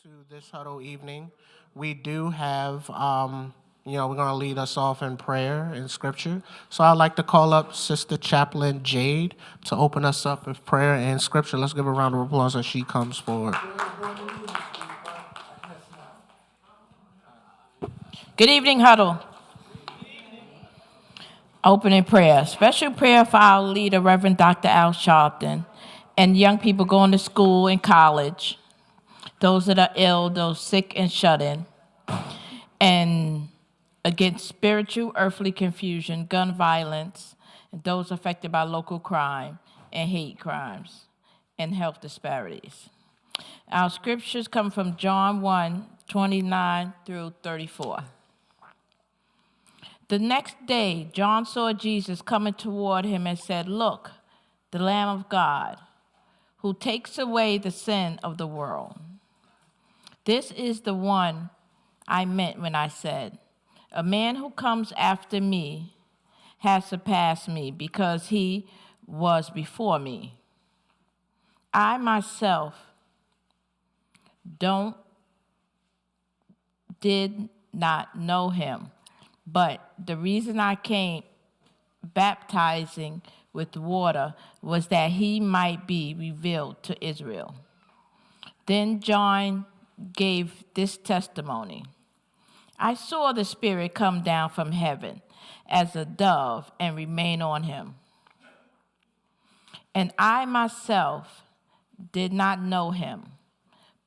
to this huddle evening. We do have, we're going to lead us off in prayer and scripture. So I'd like to call up Sister Chaplain Jade to open us up with prayer and scripture. Let's give her a round of applause as she comes forward. Good evening, huddle. Opening prayer. Special prayer for our leader, Reverend Dr. Al Sharpton, and young people going to school and college, those that are ill, those sick and shut in, and against spiritual, earthly confusion, gun violence, and those affected by local crime and hate crimes and health disparities. Our scriptures come from John 1:29 through 34. The next day, John saw Jesus coming toward him and said, "Look, the Lamb of God, who takes away the sin of the world. This is the one I meant when I said, a man who comes after me has surpassed me because he was before me. I myself did not know him, but the reason I came baptizing with water was that he might be revealed to Israel." Then John gave this testimony: "I saw the Spirit come down from heaven as a dove and remain on him. And I myself did not know him,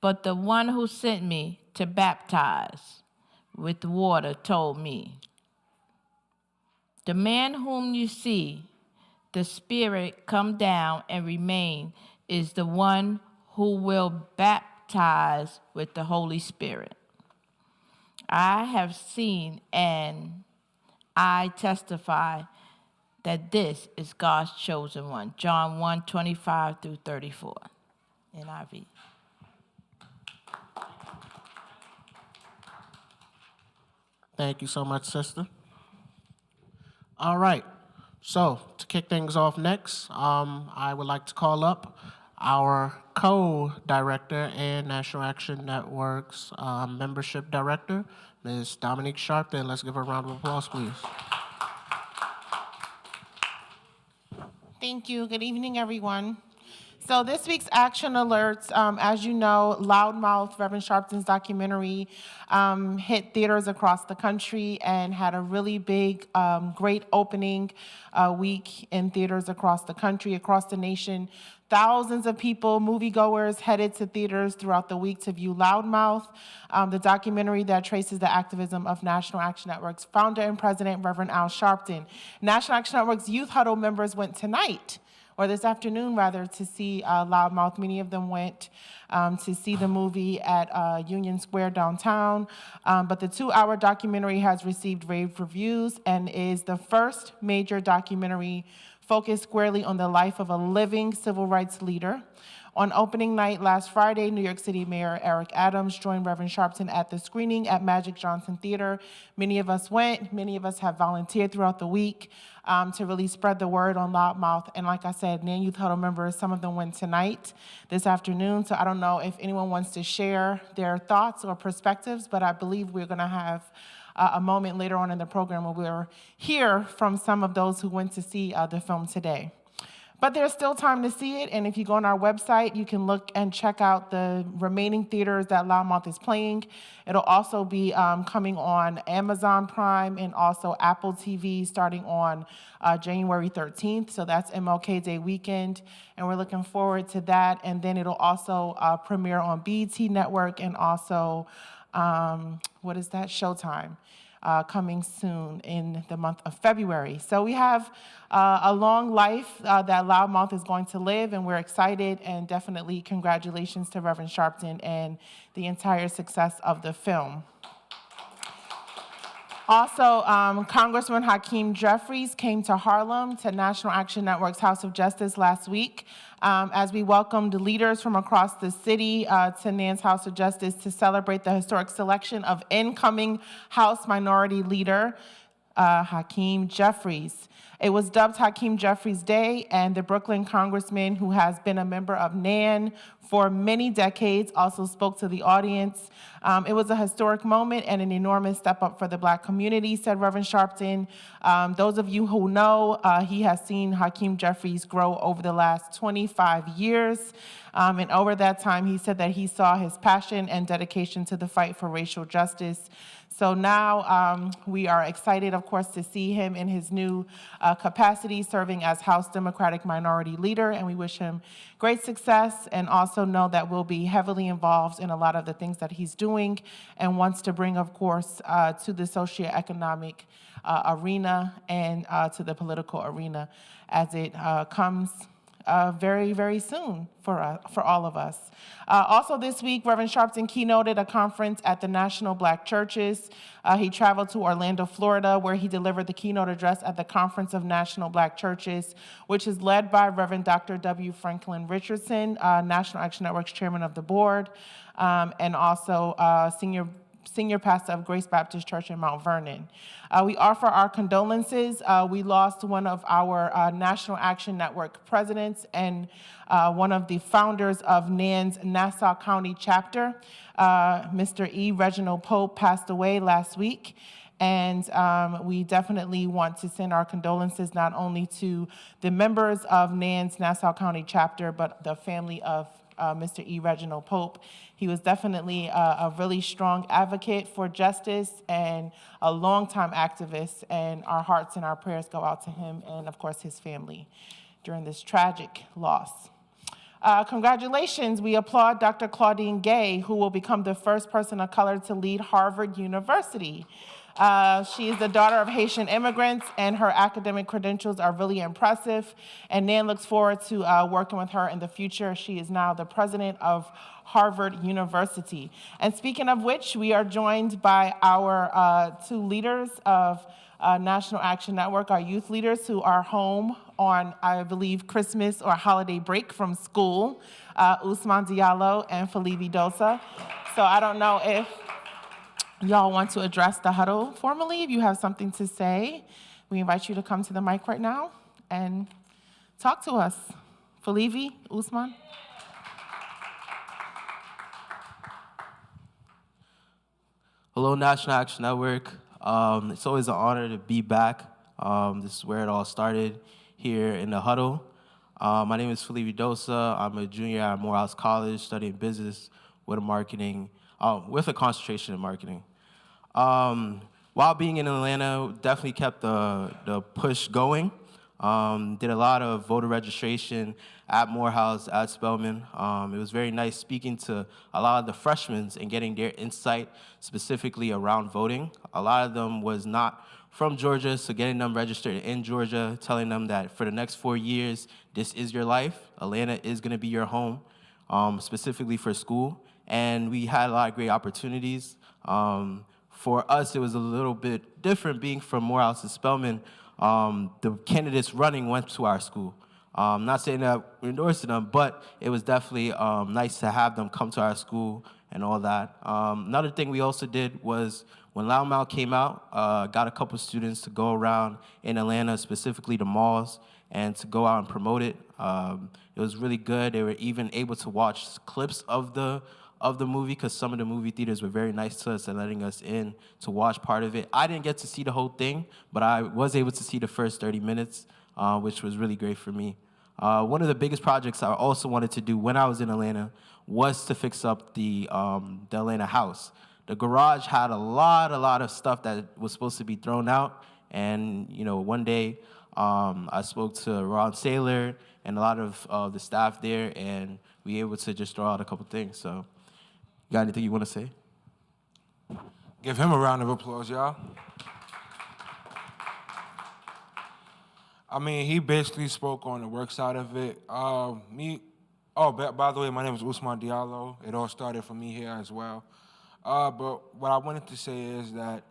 but the one who sent me to baptize with water told me, 'The man whom you see the Spirit come down and remain is the one who will baptize with the Holy Spirit. I have seen and I testify that this is God's chosen one.'" John 1:25 through 34, NIV. Thank you so much, Sister. All right. So to kick things off next, I would like to call up our co-director and National Action Network's membership director, Ms. Dominique Sharpton. Let's give her a round of applause, please. Thank you. Good evening, everyone. So this week's action alerts, as you know, Loudmouth, Reverend Sharpton's documentary, hit theaters across the country and had a really big, great opening week in theaters across the country, across the nation. Thousands of people, moviegoers, headed to theaters throughout the week to view Loudmouth, the documentary that traces the activism of National Action Network's founder and president, Reverend Al Sharpton. National Action Network's Youth Huddle members went tonight, or this afternoon rather, to see Loudmouth. Many of them went to see the movie at Union Square downtown. But the 2-hour documentary has received rave reviews and is the first major documentary focused squarely on the life of a living civil rights leader. On opening night last Friday, New York City Mayor Eric Adams joined Reverend Sharpton at the screening at Magic Johnson Theater. Many of us went. Many of us have volunteered throughout the week to really spread the word on Loudmouth. And like I said, NAN Youth Huddle members, some of them went tonight, this afternoon. So I don't know if anyone wants to share their thoughts or perspectives, but I believe we're going to have a moment later on in the program where we'll hear from some of those who went to see the film today. But there's still time to see it, and if you go on our website, you can look and check out the remaining theaters that Loudmouth is playing. It'll also be coming on Amazon Prime and also Apple TV starting on January 13th, so that's MLK Day weekend, and we're looking forward to that. And then it'll also premiere on BET Network and also, Showtime. Coming soon in the month of February. So we have a long life that Loudmouth is going to live, and we're excited, and definitely congratulations to Reverend Sharpton and the entire success of the film. Also, Congressman Hakeem Jeffries came to Harlem to National Action Network's House of Justice last week as we welcomed leaders from across the city to NAN's House of Justice to celebrate the historic selection of incoming House Minority Leader Hakeem Jeffries. It was dubbed Hakeem Jeffries Day, and the Brooklyn congressman, who has been a member of NAN for many decades, also spoke to the audience. It was a historic moment and an enormous step up for the Black community, said Reverend Sharpton. Those of you who know, he has seen Hakeem Jeffries grow over the last 25 years. And over that time, he said that he saw his passion and dedication to the fight for racial justice. So now we are excited, of course, to see him in his new capacity serving as House Democratic Minority Leader, and we wish him great success, and also know that we'll be heavily involved in a lot of the things that he's doing and wants to bring, of course, to the socioeconomic arena and to the political arena as it comes very, very soon for all of us. Also this week, Reverend Sharpton keynoted a conference at the National Black Churches. He traveled to Orlando, Florida, where he delivered the keynote address at the Conference of National Black Churches, which is led by Reverend Dr. W. Franklin Richardson, National Action Network's chairman of the board, and also senior pastor of Grace Baptist Church in Mount Vernon. We offer our condolences. We lost one of our National Action Network presidents and one of the founders of NAN's Nassau County chapter. Mr. E. Reginald Pope passed away last week. And we definitely want to send our condolences not only to the members of NAN's Nassau County chapter, but the family of Mr. E. Reginald Pope. He was definitely a really strong advocate for justice and a longtime activist, and our hearts and our prayers go out to him and, of course, his family during this tragic loss. Congratulations, we applaud Dr. Claudine Gay, who will become the first person of color to lead Harvard University. She is the daughter of Haitian immigrants, and her academic credentials are really impressive, and Nan looks forward to working with her in the future. She is now the president of Harvard University. And speaking of which, we are joined by our two leaders of National Action Network, our youth leaders who are home on, I believe, Christmas or holiday break from school, Usman Diallo and Felivi Dosa. So I don't know if y'all want to address the huddle formally. If you have something to say, we invite you to come to the mic right now and talk to us. Felivi, Usman. Hello, National Action Network. It's always an honor to be back. This is where it all started, here in the huddle. My name is Felivi Dosa. I'm a junior at Morehouse College studying business with a concentration in marketing. While being in Atlanta, definitely kept the push going. Did a lot of voter registration at Morehouse, at Spelman. It was very nice speaking to a lot of the freshmen and getting their insight specifically around voting. A lot of them was not from Georgia, so getting them registered in Georgia, telling them that for the next 4 years, this is your life. Atlanta is gonna be your home, specifically for school. And we had a lot of great opportunities. For us, it was a little bit different being from Morehouse to Spelman. The candidates running went to our school. Not saying that we're endorsing them, but it was definitely nice to have them come to our school and all that. Another thing we also did was when Loudmouth came out, got a couple students to go around in Atlanta, specifically the malls, and to go out and promote it. It was really good. They were even able to watch clips of the movie, because some of the movie theaters were very nice to us and letting us in to watch part of it. I didn't get to see the whole thing, but I was able to see the first 30 minutes, which was really great for me. One of the biggest projects I also wanted to do when I was in Atlanta was to fix up the Atlanta house. The garage had a lot of stuff that was supposed to be thrown out, and one day I spoke to Ron Saylor and a lot of the staff there, and we were able to just throw out a couple things. So, you got anything you want to say? Give him a round of applause, y'all. I mean, he basically spoke on the work side of it. By the way, my name is Usman Diallo. It all started for me here as well. But what I wanted to say is that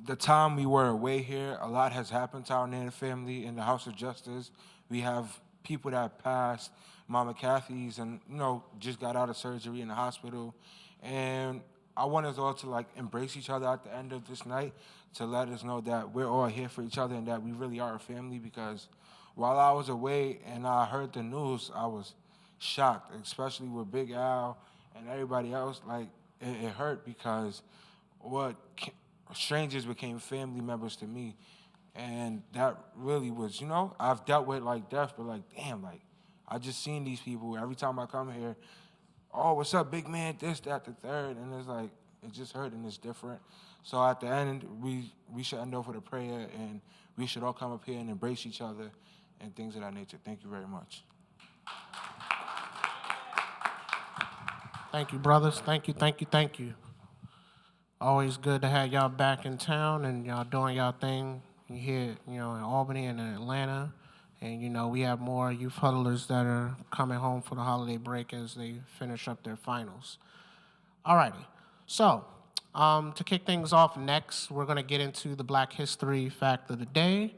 the time we were away here, a lot has happened to our Nana family in the House of Justice. We have people that passed, Mama Kathy's, and just got out of surgery in the hospital. And I want us all to embrace each other at the end of this night, to let us know that we're all here for each other and that we really are a family. Because while I was away and I heard the news, I was shocked, especially with Big Al and everybody else. Like, it hurt because strangers became family members to me. And that really was, I've dealt with, like, death, but, like, damn, like, I just seen these people. Every time I come here, oh, what's up, big man, this, that, the third. And it's like, it just hurt and it's different. So at the end, we should end off with a prayer, and we should all come up here and embrace each other and things of that nature. Thank you very much. Thank you, brothers. Thank you, thank you, thank you. Always good to have y'all back in town and y'all doing y'all thing here, in Albany and in Atlanta. And, we have more youth huddlers that are coming home for the holiday break as they finish up their finals. All righty. So, to kick things off next, we're going to get into the Black History Fact of the Day,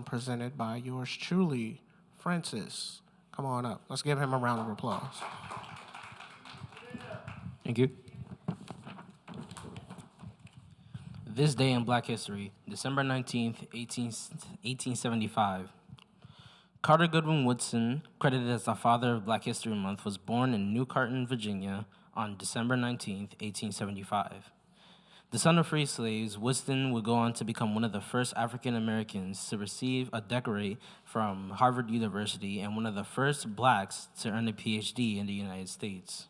presented by yours truly, Francis. Come on up. Let's give him a round of applause. Thank you. This day in Black history, December 19th, 1875. Carter Goodwin Woodson, credited as the father of Black History Month, was born in New Canton, Virginia on December 19th, 1875. The son of free slaves, Woodson would go on to become one of the first African Americans to receive a doctorate from Harvard University and one of the first blacks to earn a PhD in the United States.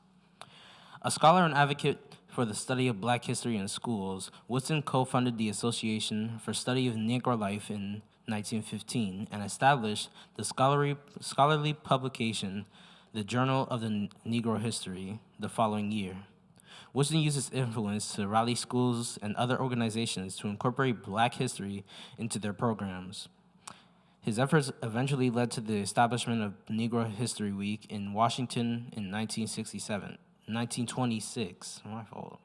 A scholar and advocate for the study of Black history in schools, Woodson co-founded the Association for Study of Negro Life in 1915 and established the scholarly publication, the Journal of the Negro History, the following year. Woodson used his influence to rally schools and other organizations to incorporate Black history into their programs. His efforts eventually led to the establishment of Negro History Week in Washington in 1926, my fault,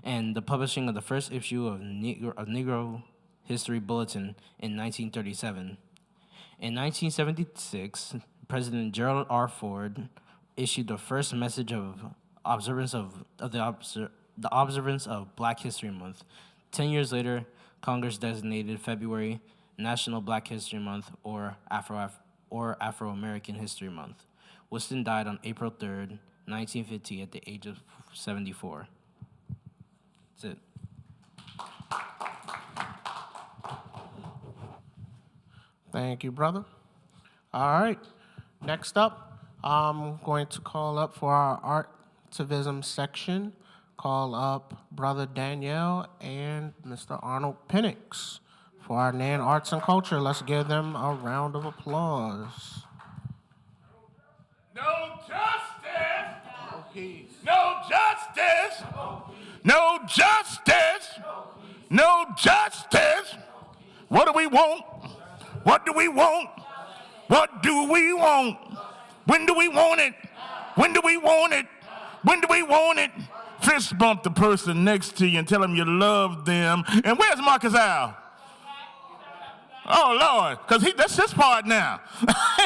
and the publishing of the first issue of Negro History Bulletin in 1937. In 1976, President Gerald R. Ford issued the first message of observance of the observance of Black History Month. 10 years later, Congress designated February National Black History Month or Afro-American History Month. Woodson died on April 3rd, 1950, at the age of 74. That's it. Thank you, brother. All right. Next up, I'm going to call up for our Artivism section, call up Brother Danielle and Mr. Arnold Penix for our NAN Arts and Culture. Let's give them a round of applause. No justice. No peace. No justice. No justice. No justice. What do we want? What do we want? What do we want? When do we want it? When do we want it? When do we want it? Fist bump the person next to you and tell them you love them. And where's Marcus Al? Oh, Lord, because that's his part now.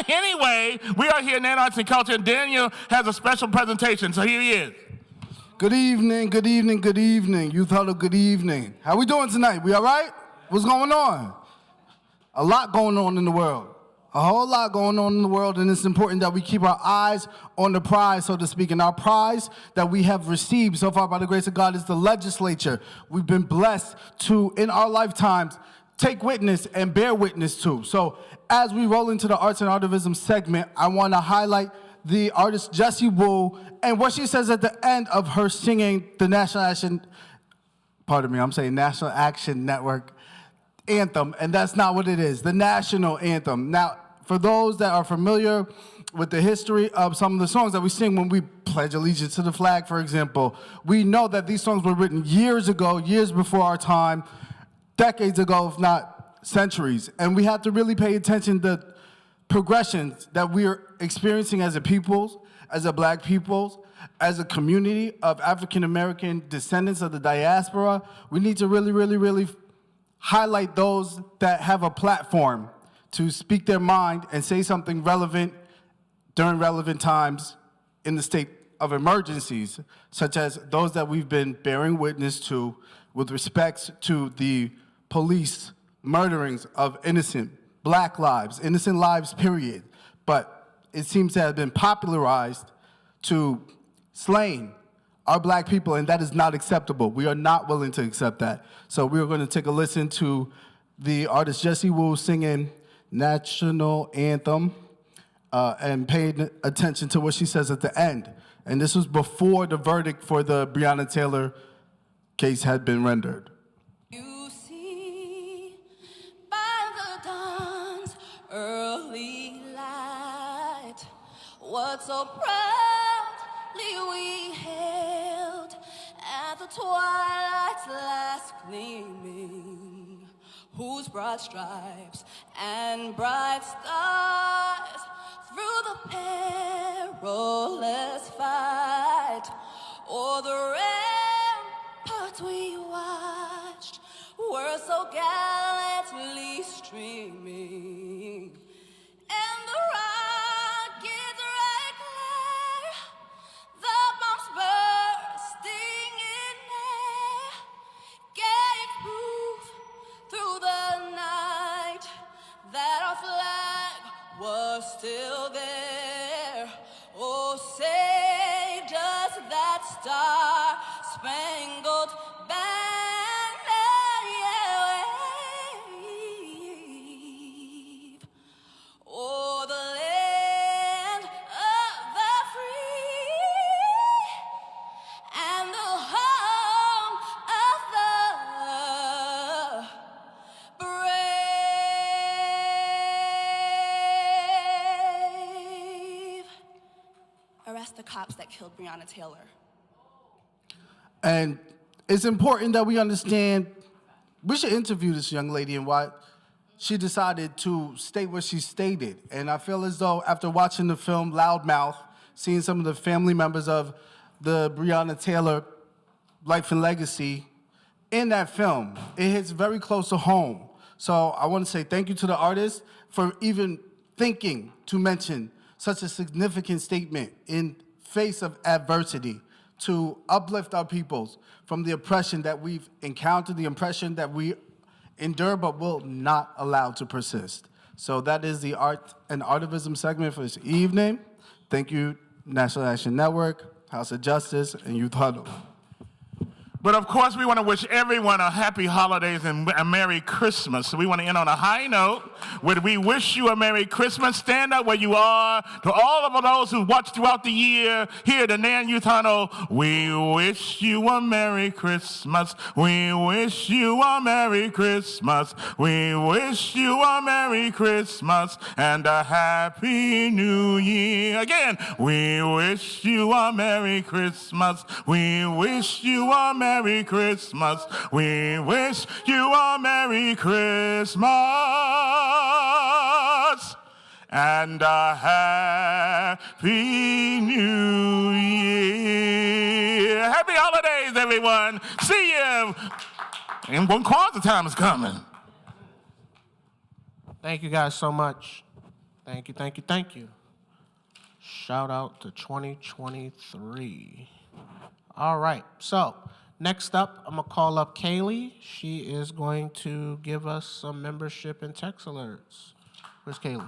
Anyway, we are here in NAN Arts and Culture, and Daniel has a special presentation, so here he is. Good evening, good evening, good evening. Youth Huddle, good evening. How we doing tonight? We all right? What's going on? A lot going on in the world. A whole lot going on in the world, and it's important that we keep our eyes on the prize, so to speak. And our prize that we have received so far by the grace of God is the legislature. We've been blessed to, in our lifetimes, take witness and bear witness to. So as we roll into the Arts and Artivism segment, I want to highlight the artist Jessie Wu and what she says at the end of her singing the National Action Network anthem, and that's not what it is, the national anthem. Now, for those that are familiar with the history of some of the songs that we sing when we pledge allegiance to the flag, for example, we know that these songs were written years ago, years before our time, decades ago, if not centuries. And we have to really pay attention to progressions that we are experiencing as a people, as a Black people, as a community of African American descendants of the diaspora. We need to really highlight those that have a platform to speak their mind and say something relevant during relevant times in the state of emergencies, such as those that we've been bearing witness to with respect to the police murderings of innocent black lives, innocent lives, period. But it seems to have been popularized to slaying our black people, and that is not acceptable. We are not willing to accept that. So we are going to take a listen to the artist Jessie Wu singing National Anthem and paying attention to what she says at the end. And this was before the verdict for the Breonna Taylor case had been rendered. You see, by the dawn's early light, what so proudly we hailed at the twilight's last gleaming, whose broad stripes and bright stars through the perilous fight o'er the ramparts we watched were so gallantly streaming, and the rockets right clear, the bombs bursting in air, gave proof through the night that our flag was still there. Oh, say does that star-spangled banner wave o'er the land of the free and the home of the brave. Arrest the cops that killed Breonna Taylor. And it's important that we understand, we should interview this young lady and why she decided to state what she stated. And I feel as though after watching the film Loudmouth, seeing some of the family members of the Breonna Taylor life and legacy in that film, it hits very close to home. So I want to say thank you to the artist for even thinking to mention such a significant statement in face of adversity to uplift our peoples from the oppression that we've encountered, the oppression that we endure but will not allow to persist. So that is the Art and Artivism segment for this evening. Thank you, National Action Network, House of Justice, and Youth Huddle. But of course, we want to wish everyone a happy holidays and a Merry Christmas. So we want to end on a high note where we wish you a Merry Christmas. Stand up where you are. To all of those who watch throughout the year here at the Nan Youth Huddle, we wish you a Merry Christmas. We wish you a Merry Christmas. We wish you a Merry Christmas and a Happy New Year. Again, we wish you a Merry Christmas. We wish you a Merry Christmas. We wish you a Merry Christmas and a Happy New Year. Happy holidays, everyone. See you. And when Kwanzaa time is coming. Thank you guys so much. Thank you, thank you, thank you. Shout out to 2023. All right, so next up, I'm gonna call up Kaylee. She is going to give us some membership and text alerts. Where's Kaylee?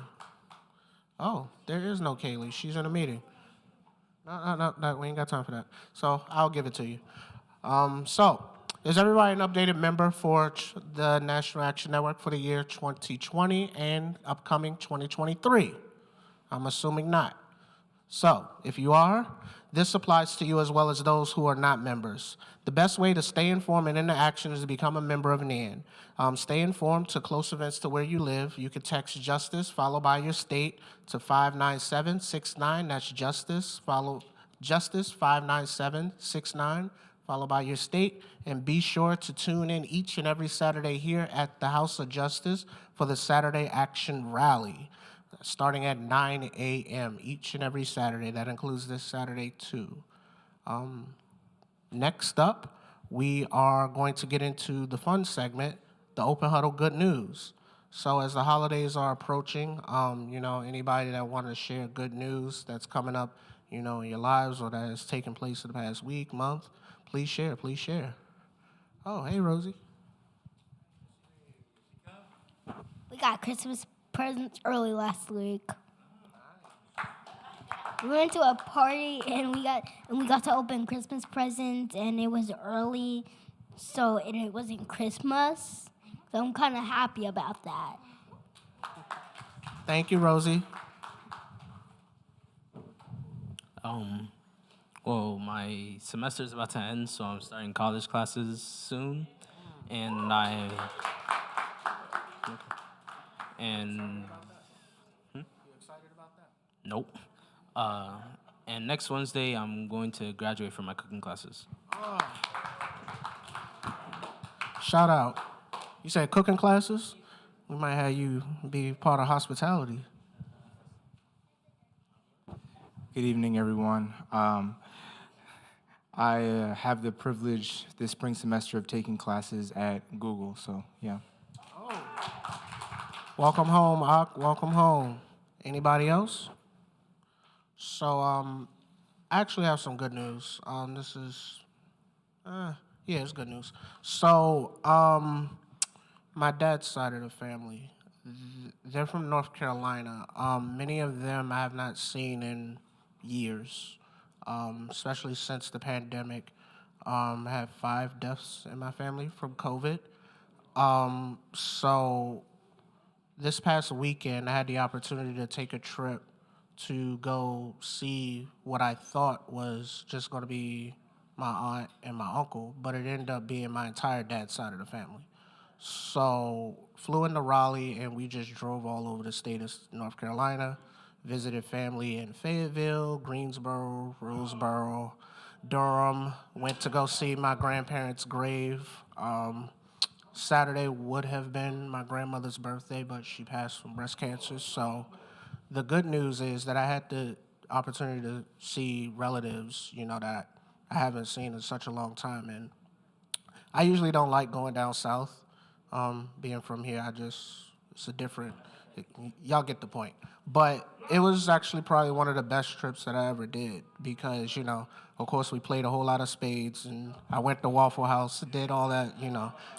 Oh, there is no Kaylee. She's in a meeting. No, we ain't got time for that. So I'll give it to you. So, is everybody an updated member for the National Action Network for the year 2020 and upcoming 2023? I'm assuming not. So, if you are, this applies to you as well as those who are not members. The best way to stay informed and into action is to become a member of NAN. Stay informed to close events to where you live. You can text Justice, followed by your state, to 59769. That's Justice, follow Justice 59769, followed by your state. And be sure to tune in each and every Saturday here at the House of Justice for the Saturday Action Rally, starting at 9 a.m. each and every Saturday. That includes this Saturday, too. Next up, we are going to get into the fun segment, the Open Huddle Good News. So as the holidays are approaching, anybody that want to share good news that's coming up, in your lives or that has taken place in the past week, month, please share, please share. Oh, hey, Rosie. got Christmas presents early last week. We went to a party and we got to open Christmas presents, and it was early, so it wasn't Christmas. So I'm kind of happy about that. Thank you, Rosie. Well, my semester is about to end, so I'm starting college classes soon, and nope. And next Wednesday, I'm going to graduate from my cooking classes. Shout out. You said cooking classes? We might have you be part of hospitality. Good evening, everyone. I have the privilege this spring semester of taking classes at Google, so yeah. Welcome home, Ak. Welcome home. Anybody else? So, I actually have some good news. It's good news. So, my dad's side of the family, they're from North Carolina. Many of them I have not seen in years, especially since the pandemic. I have 5 deaths in my family from COVID. So this past weekend, I had the opportunity to take a trip to go see what I thought was just going to be my aunt and my uncle, but it ended up being my entire dad's side of the family. So flew into Raleigh, and we just drove all over the state of North Carolina, visited family in Fayetteville, Greensboro, Roseboro, Durham, went to go see my grandparents' grave. Saturday would have been my grandmother's birthday, but she passed from breast cancer. So the good news is that I had the opportunity to see relatives, that I haven't seen in such a long time. And I usually don't like going down south. Being from here, it's a different, y'all get the point. But it was actually probably one of the best trips that I ever did because, of course, we played a whole lot of spades, and I went to Waffle House, did all that,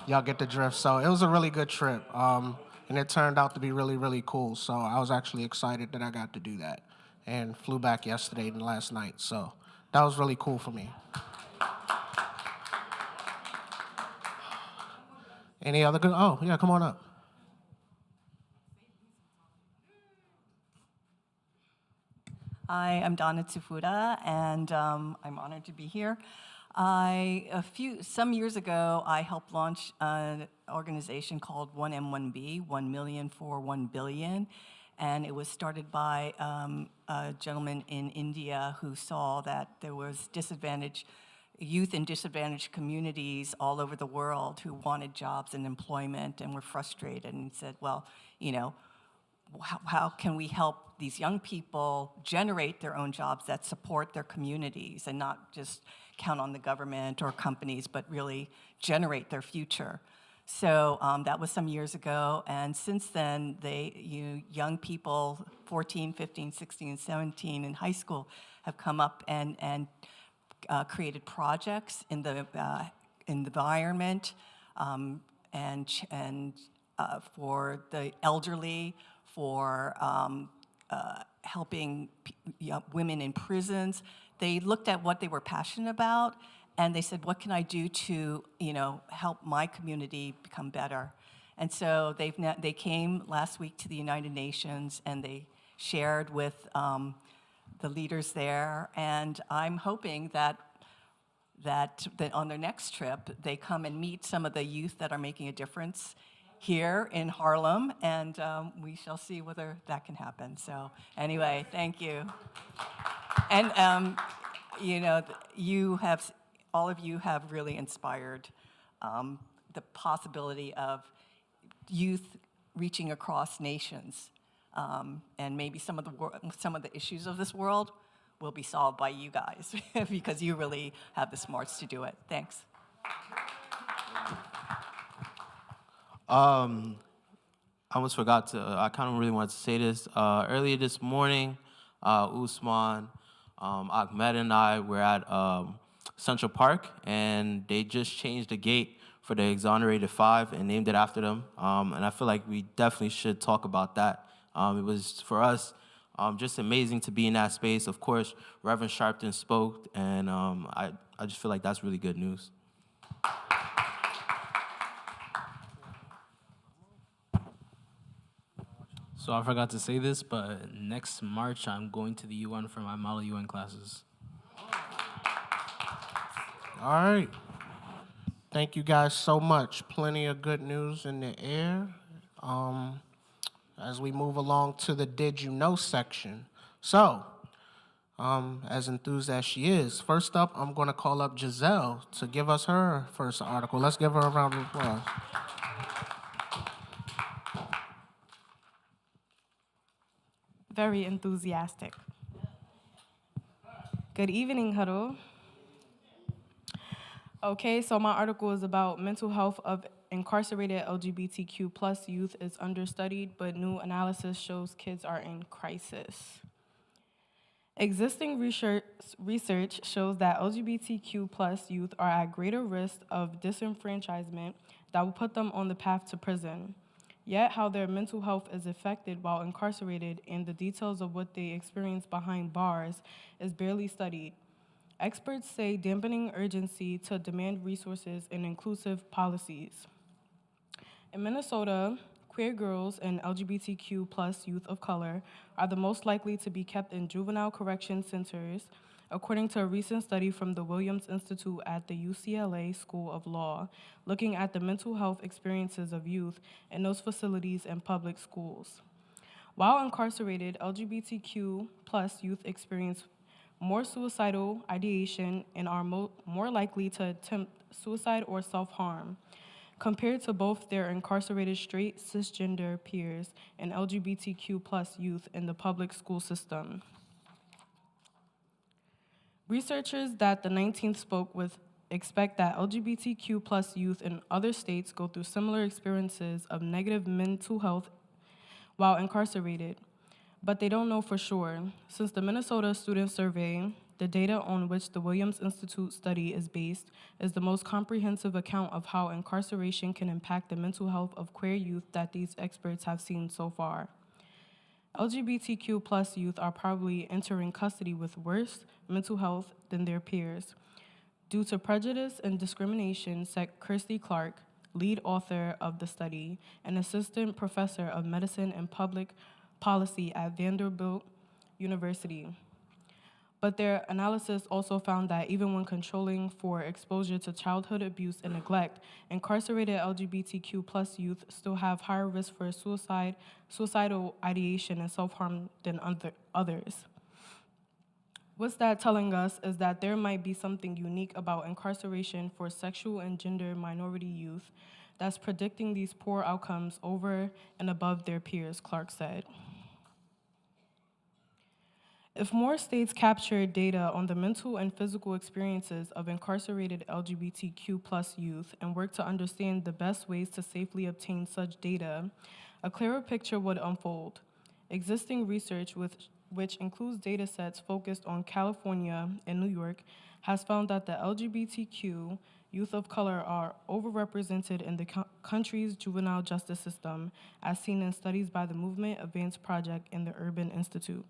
y'all get the drift. So it was a really good trip, and it turned out to be really, really cool. So I was actually excited that I got to do that and flew back yesterday and last night. So that was really cool for me. Any other good? Oh, yeah, come on up. Hi, I'm Donna Tsufuda, and I'm honored to be here. Some years ago, I helped launch an organization called 1M1B, 1 million for 1 billion, and it was started by a gentleman in India who saw that there was youth in disadvantaged communities all over the world who wanted jobs and employment and were frustrated, and he said, well, how can we help these young people generate their own jobs that support their communities and not just count on the government or companies, but really generate their future? So that was some years ago, and since then, young people, 14, 15, 16, 17 in high school, have come up and created projects in the environment and for the elderly, for helping women in prisons. They looked at what they were passionate about, and they said, what can I do to help my community become better? And so they came last week to the United Nations, and they shared with the leaders there, and I'm hoping that on their next trip, they come and meet some of the youth that are making a difference here in Harlem, and we shall see whether that can happen. So anyway, thank you. And all of you have really inspired the possibility of youth reaching across nations, and maybe some of the issues of this world will be solved by you guys because you really have the smarts to do it. Thanks. I almost forgot to, I kind of really wanted to say this. Earlier this morning, Usman, Ahmed, and I were at Central Park, and they just changed the gate for the exonerated 5 and named it after them. And I feel like we definitely should talk about that. It was, for us, just amazing to be in that space. Of course, Reverend Sharpton spoke, and I just feel like that's really good news. So I forgot to say this, but next March I'm going to the UN for my Model UN classes. All right. Thank you guys so much. Plenty of good news in the air. As we move along to the Did You Know section. So, as enthused as she is, first up, I'm going to call up Giselle to give us her first article. Let's give her a round of applause. Very enthusiastic. Good evening, Huddle. Okay, so my article is about mental health of incarcerated LGBTQ plus youth is understudied, but new analysis shows kids are in crisis. Existing research shows that LGBTQ plus youth are at greater risk of disenfranchisement that will put them on the path to prison. Yet how their mental health is affected while incarcerated and the details of what they experience behind bars is barely studied. Experts say dampening urgency to demand resources and inclusive policies. In Minnesota, queer girls and LGBTQ plus youth of color are the most likely to be kept in juvenile correction centers, according to a recent study from the Williams Institute at the UCLA School of Law, looking at the mental health experiences of youth in those facilities and public schools. While incarcerated, LGBTQ plus youth experience more suicidal ideation and are more likely to attempt suicide or self-harm, compared to both their incarcerated straight cisgender peers and LGBTQ plus youth in the public school system. Researchers that the 19th spoke with expect that LGBTQ plus youth in other states go through similar experiences of negative mental health while incarcerated, but they don't know for sure. Since the Minnesota Student Survey, the data on which the Williams Institute study is based, is the most comprehensive account of how incarceration can impact the mental health of queer youth that these experts have seen so far. LGBTQ plus youth are probably entering custody with worse mental health than their peers. Due to prejudice and discrimination, said Kirsty Clark, lead author of the study, and assistant professor of medicine and public policy at Vanderbilt University. But their analysis also found that even when controlling for exposure to childhood abuse and neglect, incarcerated LGBTQ plus youth still have higher risk for suicidal ideation and self-harm than others. What's that telling us is that there might be something unique about incarceration for sexual and gender minority youth that's predicting these poor outcomes over and above their peers, Clark said. If more states captured data on the mental and physical experiences of incarcerated LGBTQ plus youth and worked to understand the best ways to safely obtain such data, a clearer picture would unfold. Existing research, which includes data sets focused on California and New York, has found that the LGBTQ youth of color are overrepresented in the country's juvenile justice system, as seen in studies by the Movement Advance Project and the Urban Institute.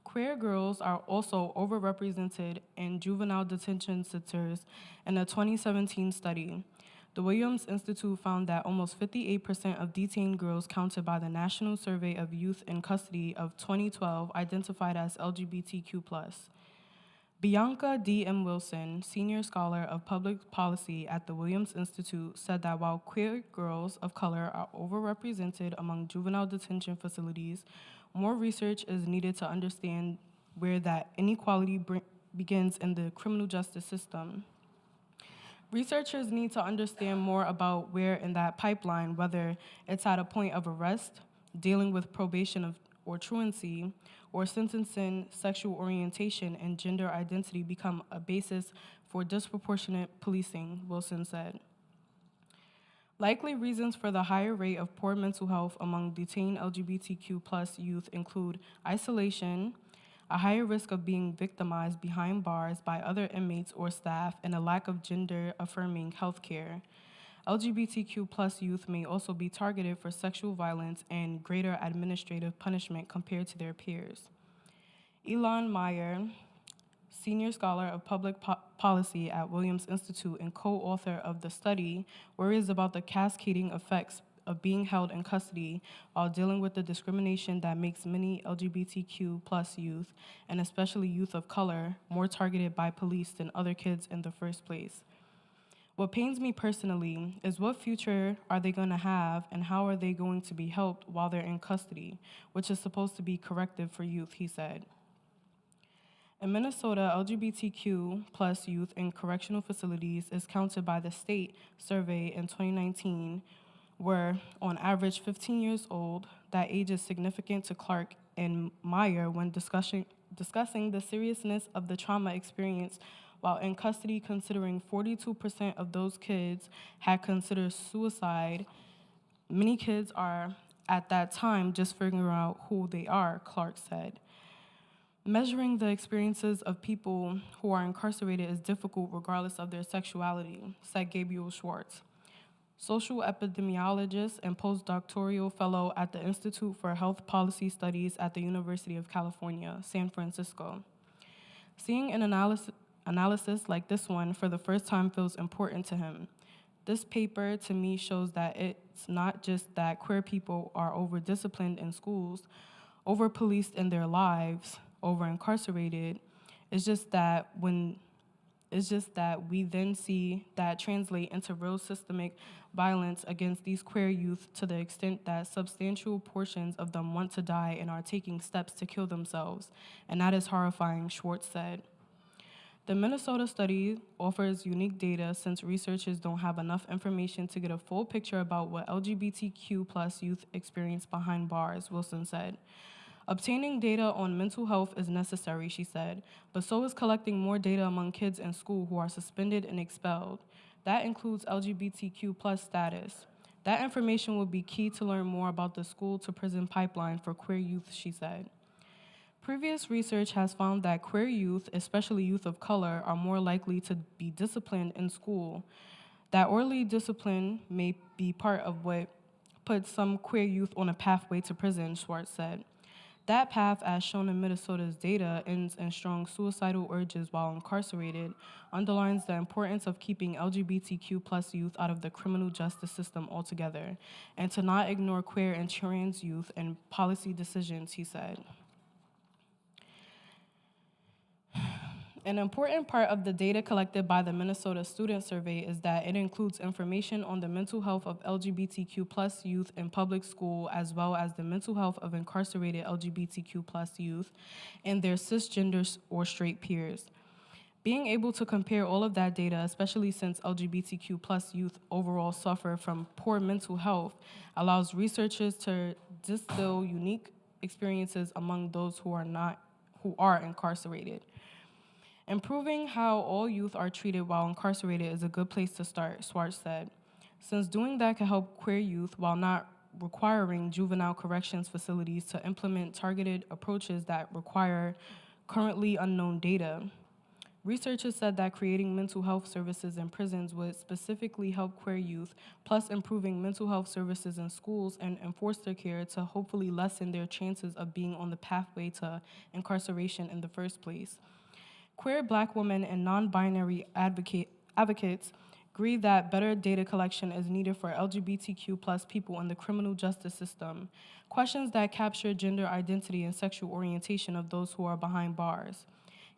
Queer girls are also overrepresented in juvenile detention centers in a 2017 study. The Williams Institute found that almost 58% of detained girls counted by the National Survey of Youth in Custody of 2012 identified as LGBTQ+. Bianca D.M. Wilson, senior scholar of public policy at the Williams Institute, said that while queer girls of color are overrepresented among juvenile detention facilities, more research is needed to understand where that inequality begins in the criminal justice system. Researchers need to understand more about where in that pipeline, whether it's at a point of arrest, dealing with probation or truancy, or sentencing, sexual orientation and gender identity become a basis for disproportionate policing, Wilson said. Likely reasons for the higher rate of poor mental health among detained LGBTQ plus youth include isolation, a higher risk of being victimized behind bars by other inmates or staff, and a lack of gender-affirming health care. LGBTQ plus youth may also be targeted for sexual violence and greater administrative punishment compared to their peers. Elon Meyer, senior scholar of public policy at Williams Institute and co-author of the study, worries about the cascading effects of being held in custody while dealing with the discrimination that makes many LGBTQ plus youth, and especially youth of color, more targeted by police than other kids in the first place. What pains me personally is what future are they going to have and how are they going to be helped while they're in custody, which is supposed to be corrective for youth, he said. In Minnesota, LGBTQ plus youth in correctional facilities is counted by the state survey in 2019 were on average 15 years old. That age is significant to Clark and Meyer when discussing the seriousness of the trauma experienced while in custody, considering 42% of those kids had considered suicide. Many kids are, at that time, just figuring out who they are, Clark said. Measuring the experiences of people who are incarcerated is difficult regardless of their sexuality, said Gabriel Schwartz, social epidemiologist and postdoctoral fellow at the Institute for Health Policy Studies at the University of California, San Francisco. Seeing an analysis like this one for the first time feels important to him. This paper, to me, shows that it's not just that queer people are over-disciplined in schools, over-policed in their lives, over-incarcerated. It's just that we then see that translate into real systemic violence against these queer youth to the extent that substantial portions of them want to die and are taking steps to kill themselves. And that is horrifying, Schwartz said. The Minnesota study offers unique data since researchers don't have enough information to get a full picture about what LGBTQ plus youth experience behind bars, Wilson said. Obtaining data on mental health is necessary, she said, but so is collecting more data among kids in school who are suspended and expelled. That includes LGBTQ plus status. That information will be key to learn more about the school-to-prison pipeline for queer youth, she said. Previous research has found that queer youth, especially youth of color, are more likely to be disciplined in school. That orderly discipline may be part of what puts some queer youth on a pathway to prison, Schwartz said. That path, as shown in Minnesota's data, ends in strong suicidal urges while incarcerated, underlines the importance of keeping LGBTQ plus youth out of the criminal justice system altogether, and to not ignore queer and trans youth in policy decisions, he said. An important part of the data collected by the Minnesota Student Survey is that it includes information on the mental health of LGBTQ plus youth in public school, as well as the mental health of incarcerated LGBTQ plus youth and their cisgender or straight peers. Being able to compare all of that data, especially since LGBTQ plus youth overall suffer from poor mental health, allows researchers to distill unique experiences among those who are incarcerated. Improving how all youth are treated while incarcerated is a good place to start, Schwartz said, since doing that can help queer youth while not requiring juvenile corrections facilities to implement targeted approaches that require currently unknown data. Researchers said that creating mental health services in prisons would specifically help queer youth, plus improving mental health services in schools and foster care to hopefully lessen their chances of being on the pathway to incarceration in the first place. Queer Black women and non-binary advocates agree that better data collection is needed for LGBTQ plus people in the criminal justice system, questions that capture gender identity and sexual orientation of those who are behind bars.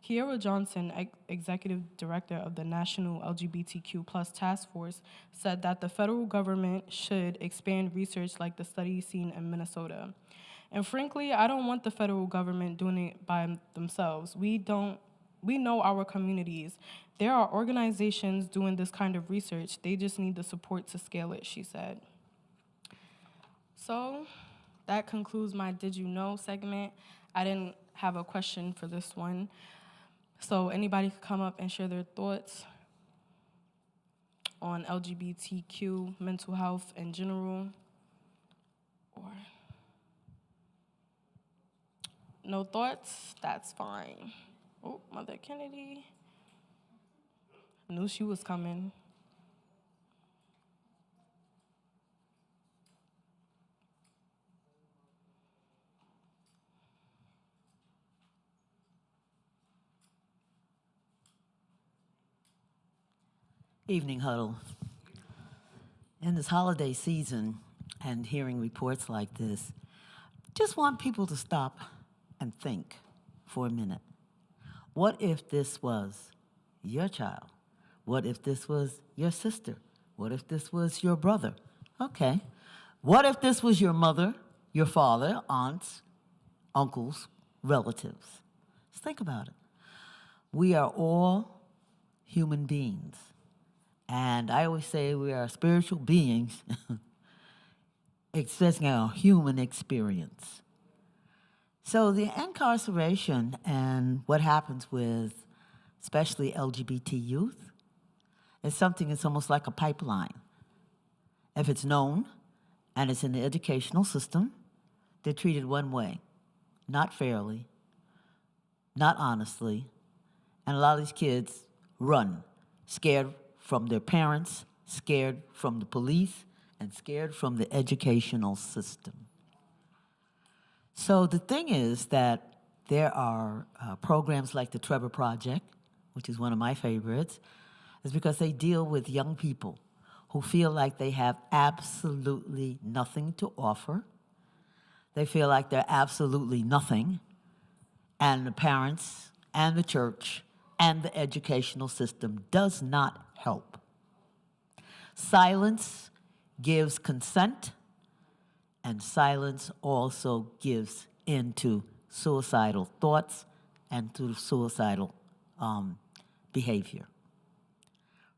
Kiera Johnson, executive director of the National LGBTQ plus Task Force, said that the federal government should expand research like the study seen in Minnesota. And frankly, I don't want the federal government doing it by themselves. We know our communities. There are organizations doing this kind of research. They just need the support to scale it, she said. So that concludes my Did You Know segment. I didn't have a question for this one. So anybody could come up and share their thoughts on LGBTQ mental health in general. Or No thoughts? That's fine. Oh, Mother Kennedy. Knew she was coming. Evening huddle. In this holiday season and hearing reports like this, just want people to stop and think for a minute. What if this was your child? What if this was your sister? What if this was your brother? Okay. What if this was your mother, your father, aunts, uncles, relatives? Just think about it. We are all human beings. And I always say we are spiritual beings expressing our human experience. So the incarceration and what happens with especially LGBT youth is something that's almost like a pipeline. If it's known and it's in the educational system, they're treated one way, not fairly, not honestly, and a lot of these kids run, scared from their parents, scared from the police, and scared from the educational system. So the thing is that there are programs like the Trevor Project, which is one of my favorites, is because they deal with young people who feel like they have absolutely nothing to offer. They feel like they're absolutely nothing, and the parents and the church and the educational system does not help. Silence gives consent, and silence also gives into suicidal thoughts and to suicidal behavior.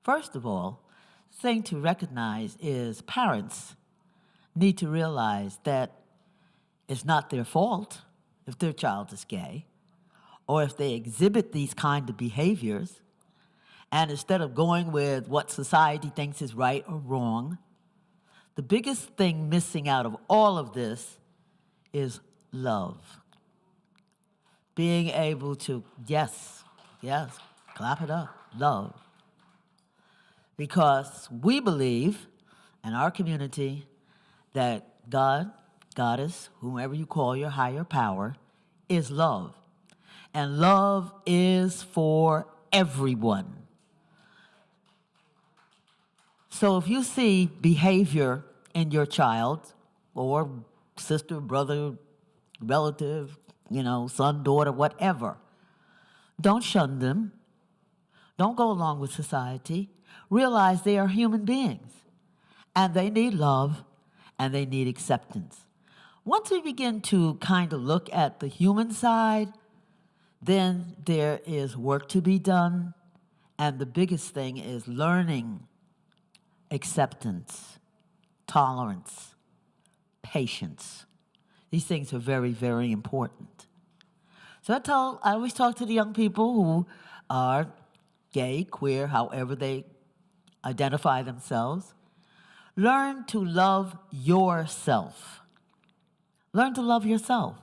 First of all, the thing to recognize is parents need to realize that it's not their fault if their child is gay or if they exhibit these kind of behaviors. And instead of going with what society thinks is right or wrong, the biggest thing missing out of all of this is love. Being able to, yes, clap it up, love. Because we believe in our community that God, Goddess, whomever you call your higher power, is love. And love is for everyone. So if you see behavior in your child or sister, brother, relative, son, daughter, whatever, don't shun them. Don't go along with society. Realize they are human beings and they need love and they need acceptance. Once we begin to kind of look at the human side, then there is work to be done. And the biggest thing is learning acceptance, tolerance, patience. These things are very, very important. So I always talk to the young people who are gay, queer, however they identify themselves. Learn to love yourself. Learn to love yourself.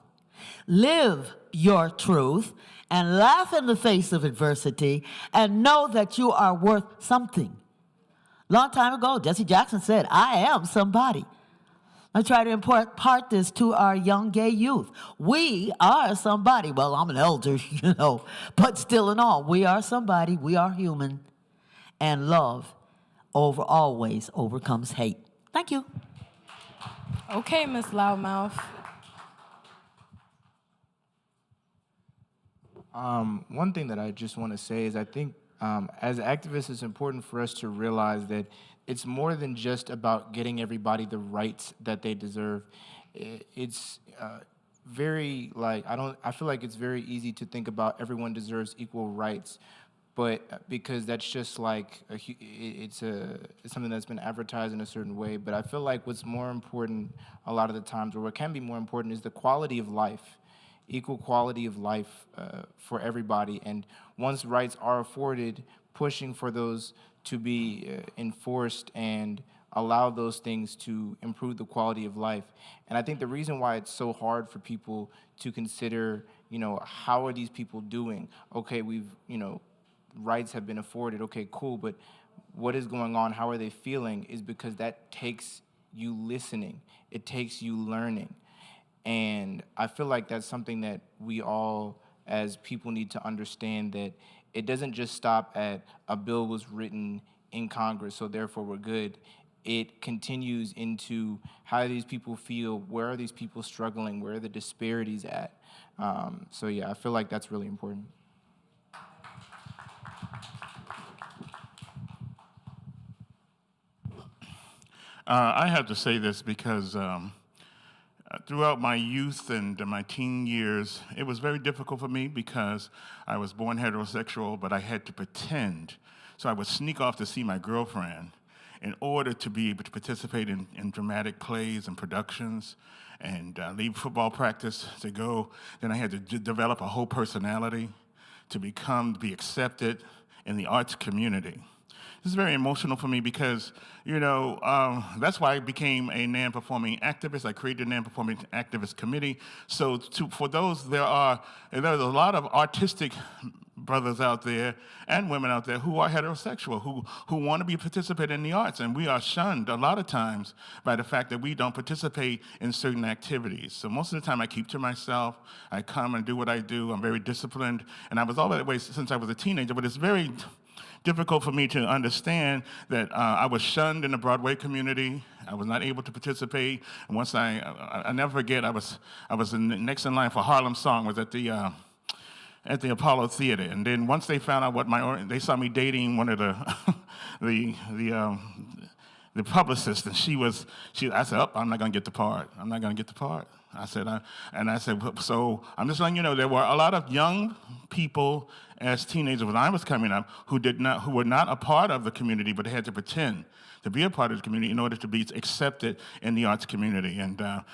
Live your truth and laugh in the face of adversity and know that you are worth something. Long time ago, Jesse Jackson said, I am somebody. I try to impart this to our young gay youth. We are somebody. Well, I'm an elder, but still in all, we are somebody. We are human. And love always overcomes hate. Thank you. Okay, Miss Loudmouth. One thing that I just want to say is I think as activists, it's important for us to realize that it's more than just about getting everybody the rights that they deserve. It's very I feel like it's very easy to think about everyone deserves equal rights, but because that's just it's something that's been advertised in a certain way. But I feel like what's more important a lot of the times, or what can be more important, is the quality of life. Equal quality of life for everybody. And once rights are afforded, pushing for those to be enforced and allow those things to improve the quality of life. And I think the reason why it's so hard for people to consider, how are these people doing? Okay, we've, rights have been afforded. Okay, cool, but what is going on? How are they feeling? Is because that takes you listening. It takes you learning. And I feel like that's something that we all as people need to understand, that it doesn't just stop at a bill was written in Congress, so therefore we're good. It continues into how do these people feel, where are these people struggling, where are the disparities at? So yeah, I feel like that's really important. I have to say this because throughout my youth and my teen years, it was very difficult for me because I was born heterosexual, but I had to pretend. So I would sneak off to see my girlfriend in order to be able to participate in dramatic plays and productions and leave football practice to go. Then I had to develop a whole personality to be accepted in the arts community. This is very emotional for me because, that's why I became a non-performing activist. I created a non-performing activist committee. So for those, there's a lot of artistic brothers out there and women out there who are heterosexual, who want to be participate in the arts. And we are shunned a lot of times by the fact that we don't participate in certain activities. So most of the time I keep to myself. I come and do what I do. I'm very disciplined. And I was all that way since I was a teenager, but it's very difficult for me to understand that I was shunned in the Broadway community. I was not able to participate. And once I never forget, I was next in line for Harlem Song, was at the Apollo Theater. And then once they found out they saw me dating one of the publicists, and I said, oh, I'm not gonna get the part. I'm not gonna get the part. I said, so I'm just letting you know, there were a lot of young people as teenagers when I was coming up who were not a part of the community, but they had to pretend to be a part of the community in order to be accepted in the arts community. And that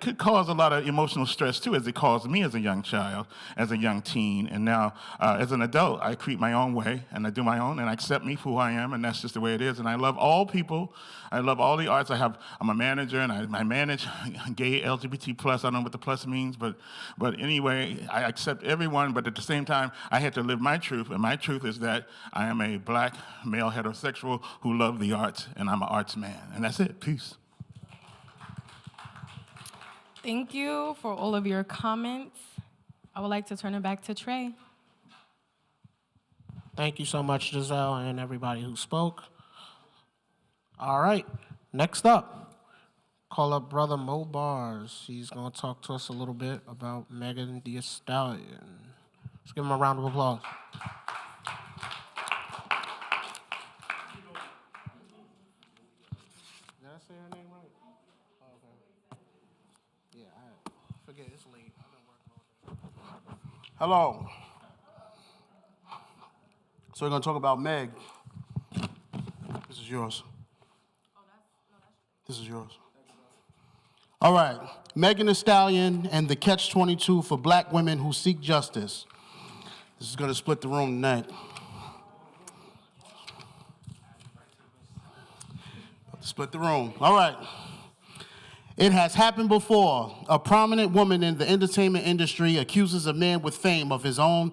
could cause a lot of emotional stress too, as it caused me as a young child, as a young teen. And now as an adult, I create my own way and I do my own and I accept me for who I am, and that's just the way it is. And I love all people. I love all the arts. I'm a manager and I manage gay, LGBT+. I don't know what the plus means, but anyway, I accept everyone, but at the same time, I had to live my truth, and my truth is that I am a black male heterosexual who love the arts, and I'm an arts man, and that's it. Peace. Thank you for all of your comments. I would like to turn it back to Trey. Thank you so much, Giselle, and everybody who spoke. All right, next up, call up Brother Mo Bars. He's going to talk to us a little bit about Megan Thee Stallion. Let's give him a round of applause. Did I say her name right? Okay. Yeah, I forget, it's late. I've been working all day. Hello. So we're going to talk about Meg. This is yours. This is yours. All right. Megan Thee Stallion and the Catch-22 for black women who seek justice. This is going to split the room tonight. Split the room. All right. It has happened before. A prominent woman in the entertainment industry accuses a man with fame of his own.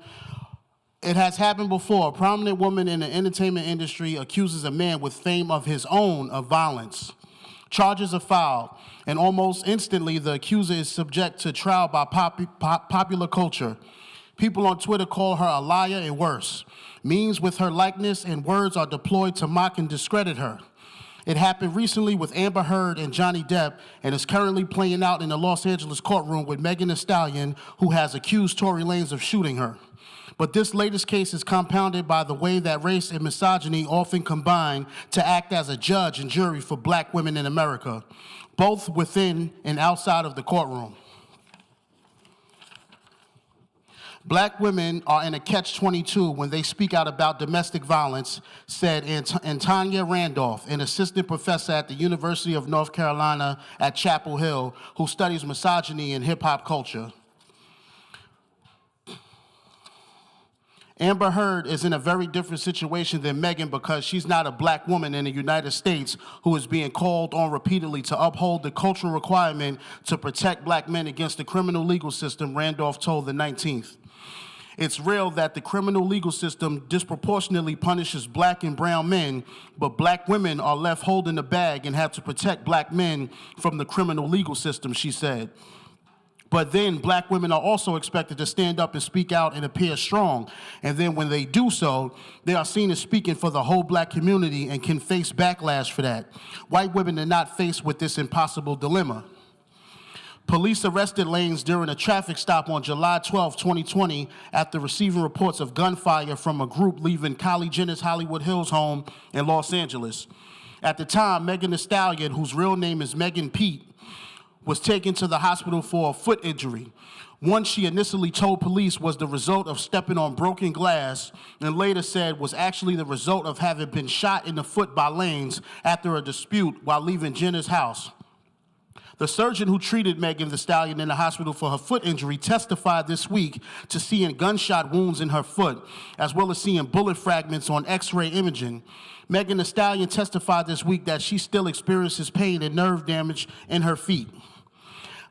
It has happened before. A prominent woman in the entertainment industry accuses a man with fame of his own of violence. Charges are filed, and almost instantly the accuser is subject to trial by popular culture. People on Twitter call her a liar and worse. Memes with her likeness and words are deployed to mock and discredit her. It happened recently with Amber Heard and Johnny Depp, and is currently playing out in the Los Angeles courtroom with Megan Thee Stallion, who has accused Tory Lanez of shooting her. But this latest case is compounded by the way that race and misogyny often combine to act as a judge and jury for black women in America, both within and outside of the courtroom. Black women are in a catch-22 when they speak out about domestic violence, said Antanya Randolph, an assistant professor at the University of North Carolina at Chapel Hill, who studies misogyny and hip-hop culture. Amber Heard is in a very different situation than Megan because she's not a black woman in the United States who is being called on repeatedly to uphold the cultural requirement to protect black men against the criminal legal system, Randolph told the 19th. It's real that the criminal legal system disproportionately punishes black and brown men, but black women are left holding the bag and have to protect black men from the criminal legal system, she said. But then black women are also expected to stand up and speak out and appear strong. And then when they do so, they are seen as speaking for the whole black community and can face backlash for that. White women are not faced with this impossible dilemma. Police arrested Lanez during a traffic stop on July 12, 2020, after receiving reports of gunfire from a group leaving Kylie Jenner's Hollywood Hills home in Los Angeles. At the time, Megan Thee Stallion, whose real name is Megan Pete, was taken to the hospital for a foot injury. One she initially told police was the result of stepping on broken glass, and later said was actually the result of having been shot in the foot by Lanez after a dispute while leaving Jenner's house. The surgeon who treated Megan Thee Stallion in the hospital for her foot injury testified this week to seeing gunshot wounds in her foot, as well as seeing bullet fragments on X-ray imaging. Megan Thee Stallion testified this week that she still experiences pain and nerve damage in her feet.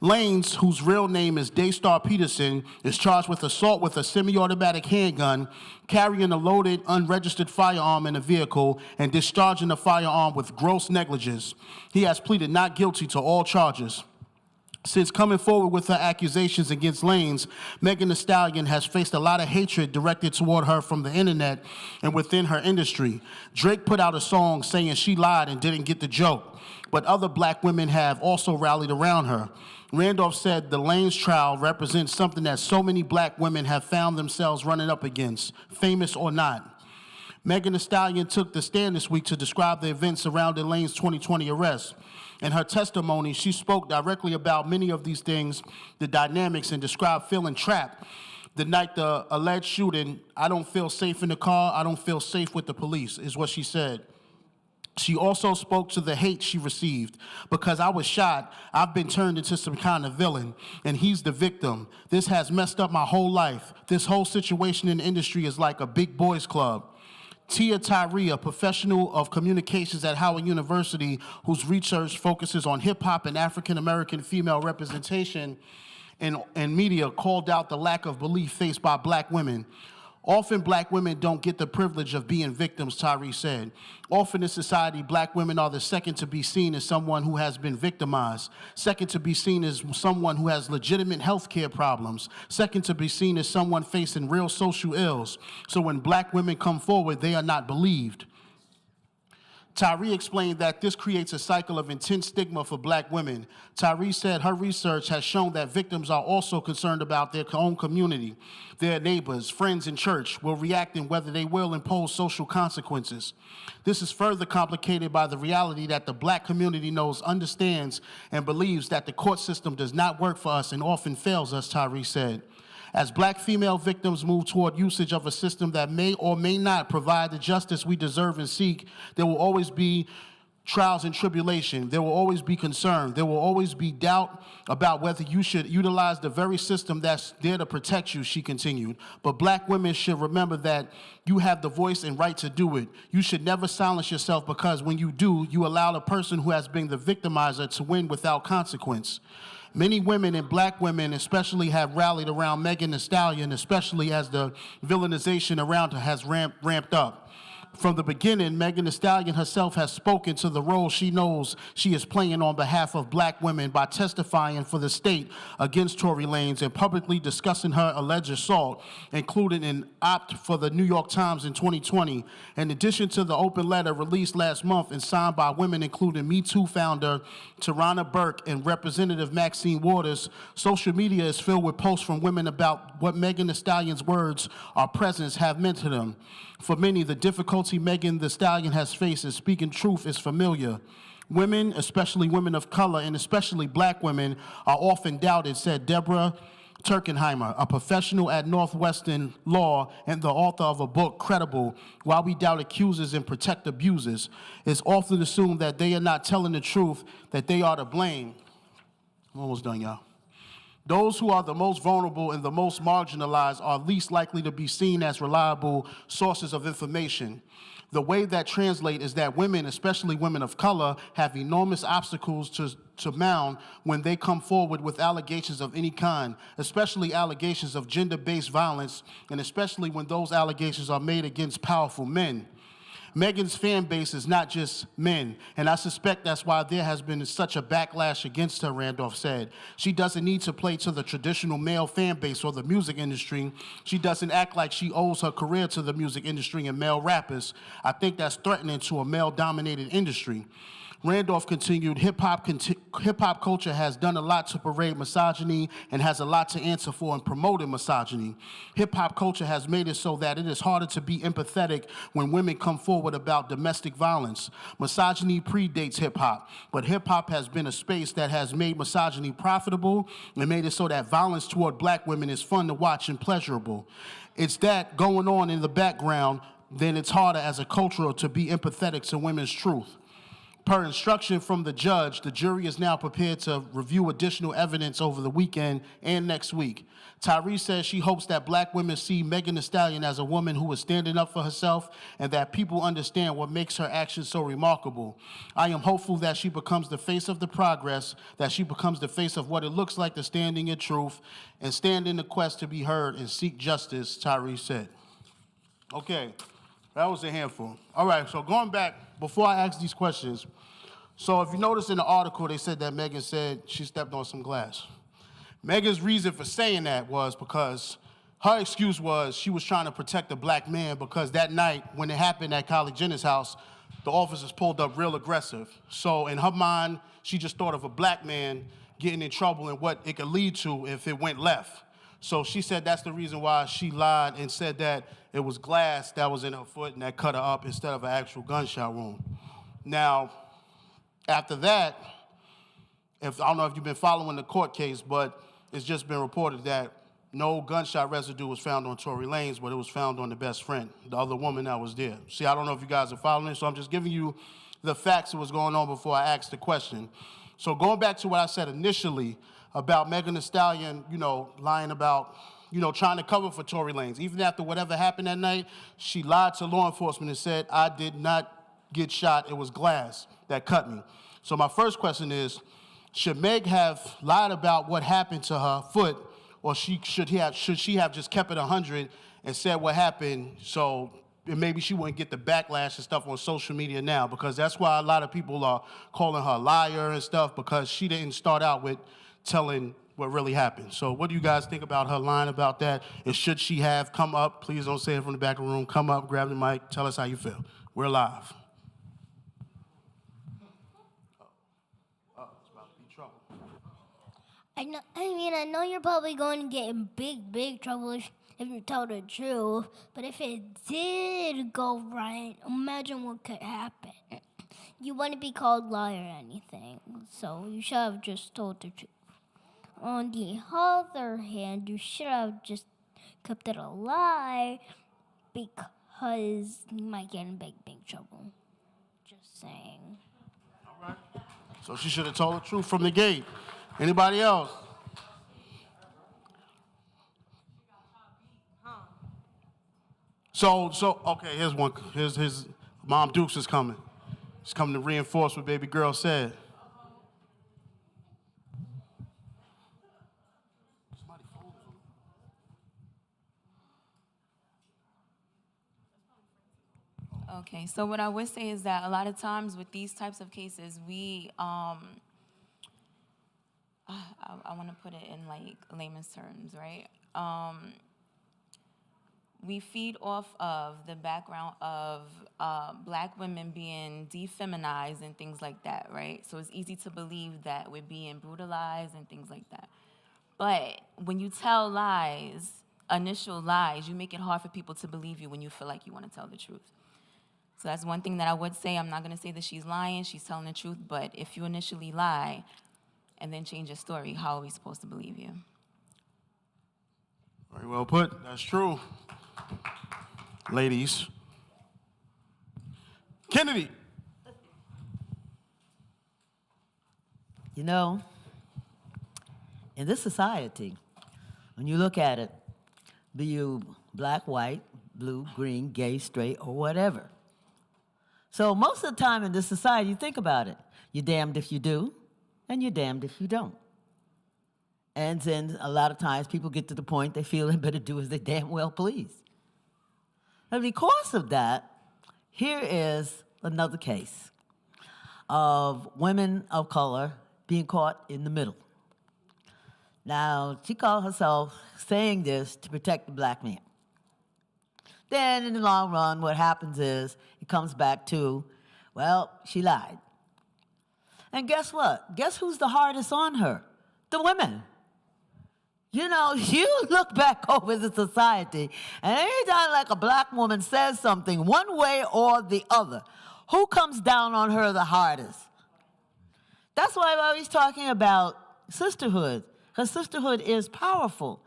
Lanez, whose real name is Daystar Peterson, is charged with assault with a semi-automatic handgun, carrying a loaded, unregistered firearm in a vehicle, and discharging the firearm with gross negligence. He has pleaded not guilty to all charges. Since coming forward with her accusations against Lanez, Megan Thee Stallion has faced a lot of hatred directed toward her from the internet and within her industry. Drake put out a song saying she lied and didn't get the joke, but other black women have also rallied around her. Randolph said the Lanez trial represents something that so many black women have found themselves running up against, famous or not. Megan Thee Stallion took the stand this week to describe the events surrounding Lanez's 2020 arrest. In her testimony, she spoke directly about many of these things, the dynamics, and described feeling trapped. The night the alleged shooting, I don't feel safe in the car, I don't feel safe with the police, is what she said. She also spoke to the hate she received. Because I was shot, I've been turned into some kind of villain, and he's the victim. This has messed up my whole life. This whole situation in the industry is like a big boys club. Tia Tyree, a professional of communications at Howard University, whose research focuses on hip-hop and African-American female representation in media, called out the lack of belief faced by black women. Often black women don't get the privilege of being victims, Tyree said. Often in society, black women are the second to be seen as someone who has been victimized, second to be seen as someone who has legitimate health care problems, second to be seen as someone facing real social ills. So when black women come forward, they are not believed. Tyree explained that this creates a cycle of intense stigma for black women. Tyree said her research has shown that victims are also concerned about their own community. Their neighbors, friends, and church will react in whether they will impose social consequences. This is further complicated by the reality that the black community knows, understands, and believes that the court system does not work for us and often fails us, Tyree said. As black female victims move toward usage of a system that may or may not provide the justice we deserve and seek, there will always be trials and tribulation. There will always be concern. There will always be doubt about whether you should utilize the very system that's there to protect you, she continued. But black women should remember that you have the voice and right to do it. You should never silence yourself, because when you do, you allow the person who has been the victimizer to win without consequence. Many women and black women especially have rallied around Megan Thee Stallion, especially as the villainization around her has ramped up. From the beginning, Megan Thee Stallion herself has spoken to the role she knows she is playing on behalf of black women by testifying for the state against Tory Lanez and publicly discussing her alleged assault, including an opt for the New York Times in 2020. In addition to the open letter released last month and signed by women including Me Too founder Tarana Burke and Representative Maxine Waters, social media is filled with posts from women about what Megan Thee Stallion's words or presence have meant to them. For many, the difficulty Megan Thee Stallion has faced in speaking truth is familiar. Women, especially women of color, and especially black women, are often doubted, said Deborah Turkenheimer, a professional at Northwestern Law and the author of a book, Credible, Why We Doubt Accusers and Protect Abusers. It's often assumed that they are not telling the truth, that they are to blame. I'm almost done, y'all. Those who are the most vulnerable and the most marginalized are least likely to be seen as reliable sources of information. The way that translates is that women, especially women of color, have enormous obstacles to mount when they come forward with allegations of any kind, especially allegations of gender-based violence, and especially when those allegations are made against powerful men. Megan's fan base is not just men, and I suspect that's why there has been such a backlash against her, Randolph said. She doesn't need to play to the traditional male fan base or the music industry. She doesn't act like she owes her career to the music industry and male rappers. I think that's threatening to a male-dominated industry. Randolph continued, hip-hop culture has done a lot to parade misogyny and has a lot to answer for in promoting misogyny. Hip-hop culture has made it so that it is harder to be empathetic when women come forward about domestic violence. Misogyny predates hip-hop, but hip-hop has been a space that has made misogyny profitable and made it so that violence toward black women is fun to watch and pleasurable. It's that going on in the background, then it's harder as a culture to be empathetic to women's truth. Per instruction from the judge, the jury is now prepared to review additional evidence over the weekend and next week. Tyrese says she hopes that black women see Megan Thee Stallion as a woman who is standing up for herself and that people understand what makes her actions so remarkable. I am hopeful that she becomes the face of the progress, that she becomes the face of what it looks like to stand in your truth and stand in the quest to be heard and seek justice, Tyrese said. Okay, that was a handful. All right, so going back, before I ask these questions, so if you notice in the article, they said that Megan said she stepped on some glass. Megan's reason for saying that was because her excuse was she was trying to protect a black man because that night when it happened at Kylie Jenner's house, the officers pulled up real aggressive. So in her mind, she just thought of a black man getting in trouble and what it could lead to if it went left. So she said that's the reason why she lied and said that it was glass that was in her foot and that cut her up instead of an actual gunshot wound. Now, after that, I don't know if you've been following the court case, but it's just been reported that no gunshot residue was found on Tory Lanez, but it was found on the best friend, the other woman that was there. See, I don't know if you guys are following, so I'm just giving you the facts of what's going on before I ask the question. So going back to what I said initially about Megan Thee Stallion, lying about, trying to cover for Tory Lanez. Even after whatever happened that night, she lied to law enforcement and said, I did not get shot, it was glass that cut me. So my first question is, should Meg have lied about what happened to her foot, or should she have just kept it 100 and said what happened so maybe she wouldn't get the backlash and stuff on social media now? Because that's why a lot of people are calling her a liar and stuff, because she didn't start out with telling what really happened. So what do you guys think about her lying about that? And should she have come up? Please don't say it from the back of the room. Come up, grab the mic, tell us how you feel. We're live. I know you're probably going to get in big trouble if you tell the truth. But if it did go right, imagine what could happen. You wouldn't be called liar or anything, so you should have just told the truth. On the other hand, you should have just kept it a lie because you might get in big trouble. Just saying. All right. So she should have told the truth from the gate. Anybody else? So okay, here's one. Here's his Mom Dukes is coming. She's coming to reinforce what baby girl said. Okay, so what I would say is that a lot of times with these types of cases, we I want to put it in like layman's terms, right? We feed off of the background of black women being defeminized and things like that, right? So it's easy to believe that we're being brutalized and things like that. But when you tell lies, initial lies, you make it hard for people to believe you when you feel like you want to tell the truth. So that's one thing that I would say. I'm not going to say that she's lying, she's telling the truth, but if you initially lie and then change your story, how are we supposed to believe you? Very well put. That's true. Ladies. Kennedy. in this society, when you look at it, be you black, white, blue, green, gay, straight, or whatever. So most of the time in this society, you think about it. You're damned if you do, and you're damned if you don't. And then a lot of times people get to the point they feel they better do as they damn well please. And because of that, here is another case of women of color being caught in the middle. Now, she called herself saying this to protect the black man. Then in the long run, what happens is it comes back to, well, she lied. And guess what? Guess who's the hardest on her? The women. You know, you look back over the society, and anytime like a black woman says something one way or the other, who comes down on her the hardest? That's why I'm always talking about sisterhood, because sisterhood is powerful.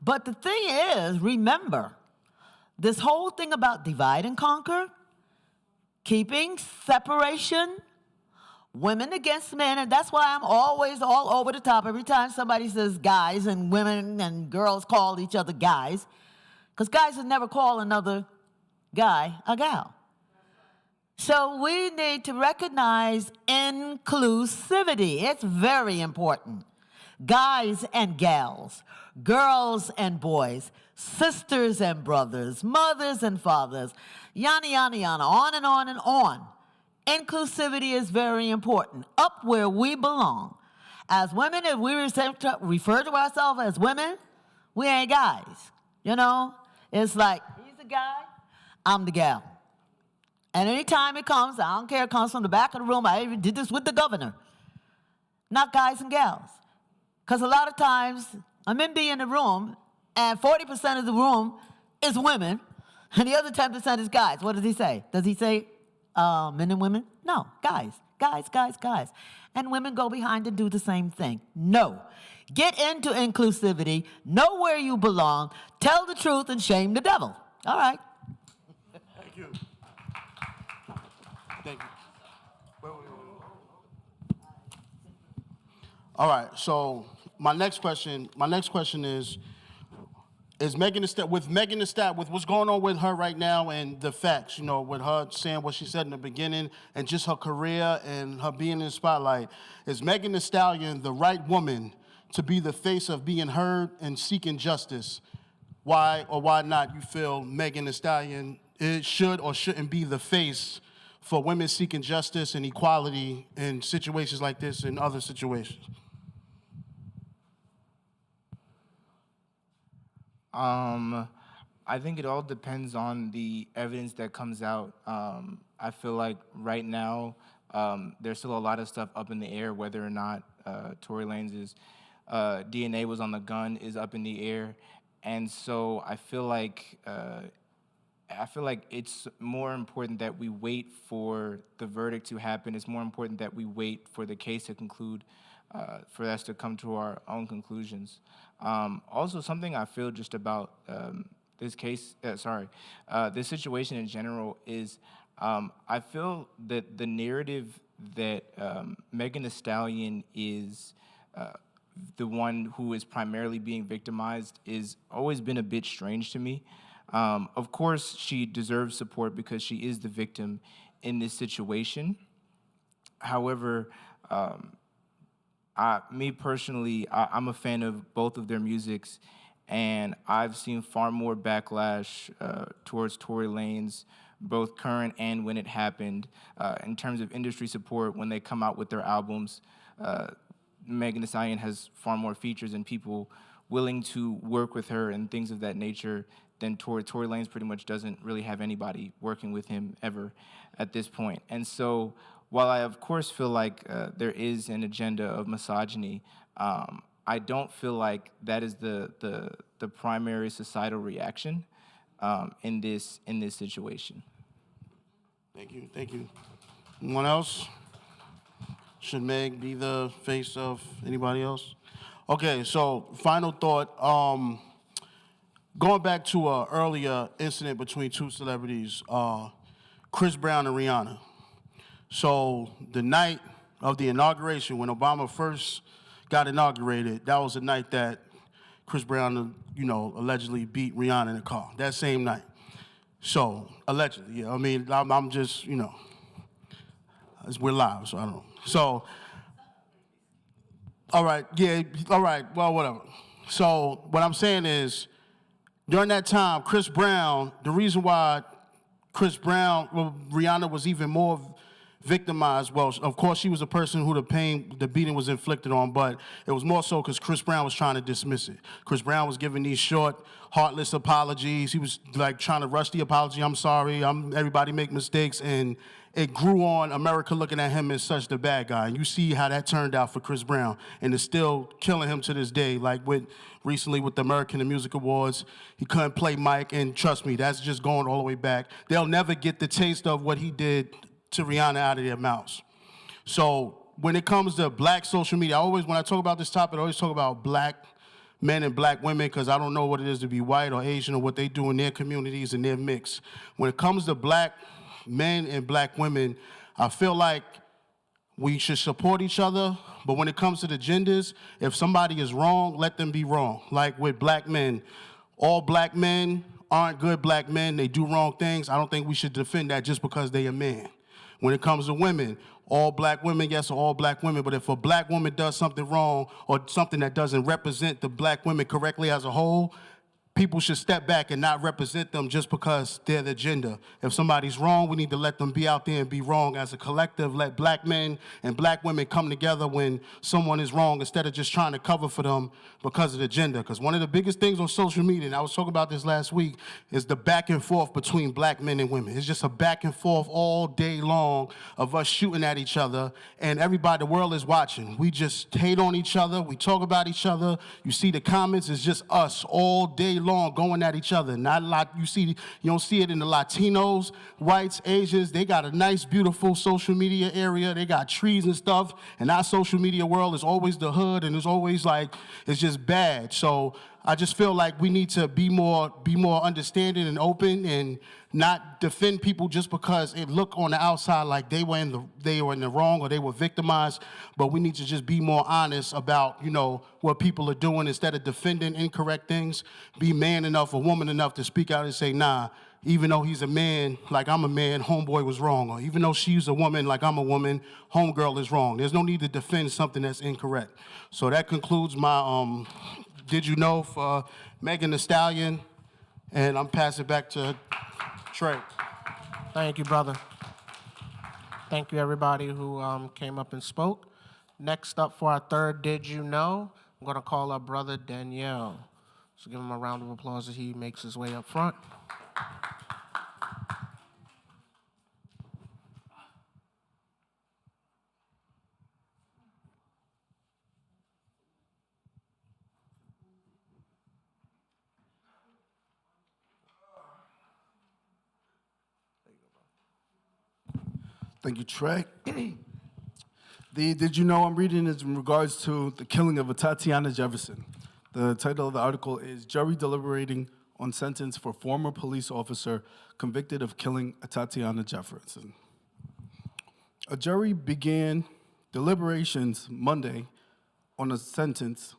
But the thing is, remember, this whole thing about divide and conquer, keeping separation, women against men, and that's why I'm always all over the top every time somebody says guys and women and girls call each other guys, because guys would never call another guy a gal. So we need to recognize inclusivity. It's very important. Guys and gals, girls and boys, sisters and brothers, mothers and fathers, yada, yada, yada, on and on and on. Inclusivity is very important, up where we belong. As women, if we refer to ourselves as women, we ain't guys. You know, it's like, he's the guy, I'm the gal. And anytime it comes, I don't care, it comes from the back of the room. I even did this with the governor. Not guys and gals. Because a lot of times, a men be in the room, and 40% of the room is women, and the other 10% is guys. What does he say? Does he say men and women? No, guys, guys, guys, guys. And women go behind and do the same thing. No. Get into inclusivity, know where you belong, tell the truth, and shame the devil. All right. Thank you. Thank you. All right, so my next question is Megan Thee Stallion, with what's going on with her right now and the facts, you know, with her saying what she said in the beginning and just her career and her being in the spotlight, is Megan Thee Stallion the right woman to be the face of being heard and seeking justice? Why or why not you feel Megan Thee Stallion should or shouldn't be the face for women seeking justice and equality in situations like this and other situations? I think it all depends on the evidence that comes out. I feel like right now there's still a lot of stuff up in the air, whether or not Tory Lanez's DNA was on the gun is up in the air, and so I feel like it's more important that we wait for the verdict to happen. It's more important that we wait for the case to conclude, for us to come to our own conclusions. Also, something I feel just about this case, this situation in general is, I feel that the narrative that Megan Thee Stallion is the one who is primarily being victimized is always been a bit strange to me. Of course, she deserves support because she is the victim in this situation. However, me personally, I'm a fan of both of their musics, and I've seen far more backlash towards Tory Lanez, both current and when it happened, in terms of industry support when they come out with their albums. Megan Thee Stallion has far more features and people willing to work with her and things of that nature than Tory Lanez pretty much doesn't really have anybody working with him ever at this point. And so while I, of course, feel like there is an agenda of misogyny, I don't feel like that is the primary societal reaction in this situation. Thank you, thank you. Anyone else? Should Meg be the face of anybody else? Okay, so final thought. Going back to an earlier incident between two celebrities, Chris Brown and Rihanna. So the night of the inauguration, when Obama first got inaugurated, that was the night that Chris Brown, allegedly beat Rihanna in the car. That same night. So, allegedly, yeah. I mean, I'm just, we're live, so I don't know. So, all right, well, whatever. So, what I'm saying is, during that time, Chris Brown, the reason why Rihanna was even more victimized, well, of course, she was the person who the beating was inflicted on, but it was more so because Chris Brown was trying to dismiss it. Chris Brown was giving these short, heartless apologies. He was like trying to rush the apology. I'm sorry. Everybody make mistakes. And it grew on America looking at him as such the bad guy. And you see how that turned out for Chris Brown. And it's still killing him to this day. Like recently with the American Music Awards, he couldn't play Mike. And trust me, that's just going all the way back. They'll never get the taste of what he did to Rihanna out of their mouths. So when it comes to black social media, when I talk about this topic, I always talk about black men and black women because I don't know what it is to be white or Asian or what they do in their communities and their mix. When it comes to black men and black women, I feel like we should support each other, but when it comes to the genders, if somebody is wrong, let them be wrong. Like with black men, all black men aren't good black men. They do wrong things. I don't think we should defend that just because they are men. When it comes to women, all black women, yes, all black women, but if a black woman does something wrong or something that doesn't represent the black women correctly as a whole, people should step back and not represent them just because they're the gender. If somebody's wrong, we need to let them be out there and be wrong as a collective. Let black men and black women come together when someone is wrong instead of just trying to cover for them because of the gender. Because one of the biggest things on social media, and I was talking about this last week, is the back and forth between black men and women. It's just a back and forth all day long of us shooting at each other, and everybody, the world is watching. We just hate on each other. We talk about each other. You see the comments, it's just us all day long going at each other. Not a lot. You don't see it in the Latinos, whites, Asians. They got a nice, beautiful social media area. They got trees and stuff. And our social media world is always the hood, and it's always like it's just bad. So I just feel like we need to be more understanding and open and not defend people just because it look on the outside like they were in the wrong or they were victimized. But we need to just be more honest about, what people are doing instead of defending incorrect things. Be man enough or woman enough to speak out and say, nah, even though he's a man, like I'm a man, homeboy was wrong. Or even though she's a woman, like I'm a woman, homegirl is wrong. There's no need to defend something that's incorrect. So that concludes my Did You Know for Megan Thee Stallion. And I'm passing back to Trey. Thank you, brother. Thank you, everybody who came up and spoke. Next up for our third Did You Know, I'm going to call up Brother Danielle. So give him a round of applause as he makes his way up front. Thank you, Trey. The Did You Know I'm reading is in regards to the killing of Tatiana Jefferson. The title of the article is Jury Deliberating on Sentence for Former Police Officer Convicted of Killing Tatiana Jefferson. A jury began deliberations Monday on a sentence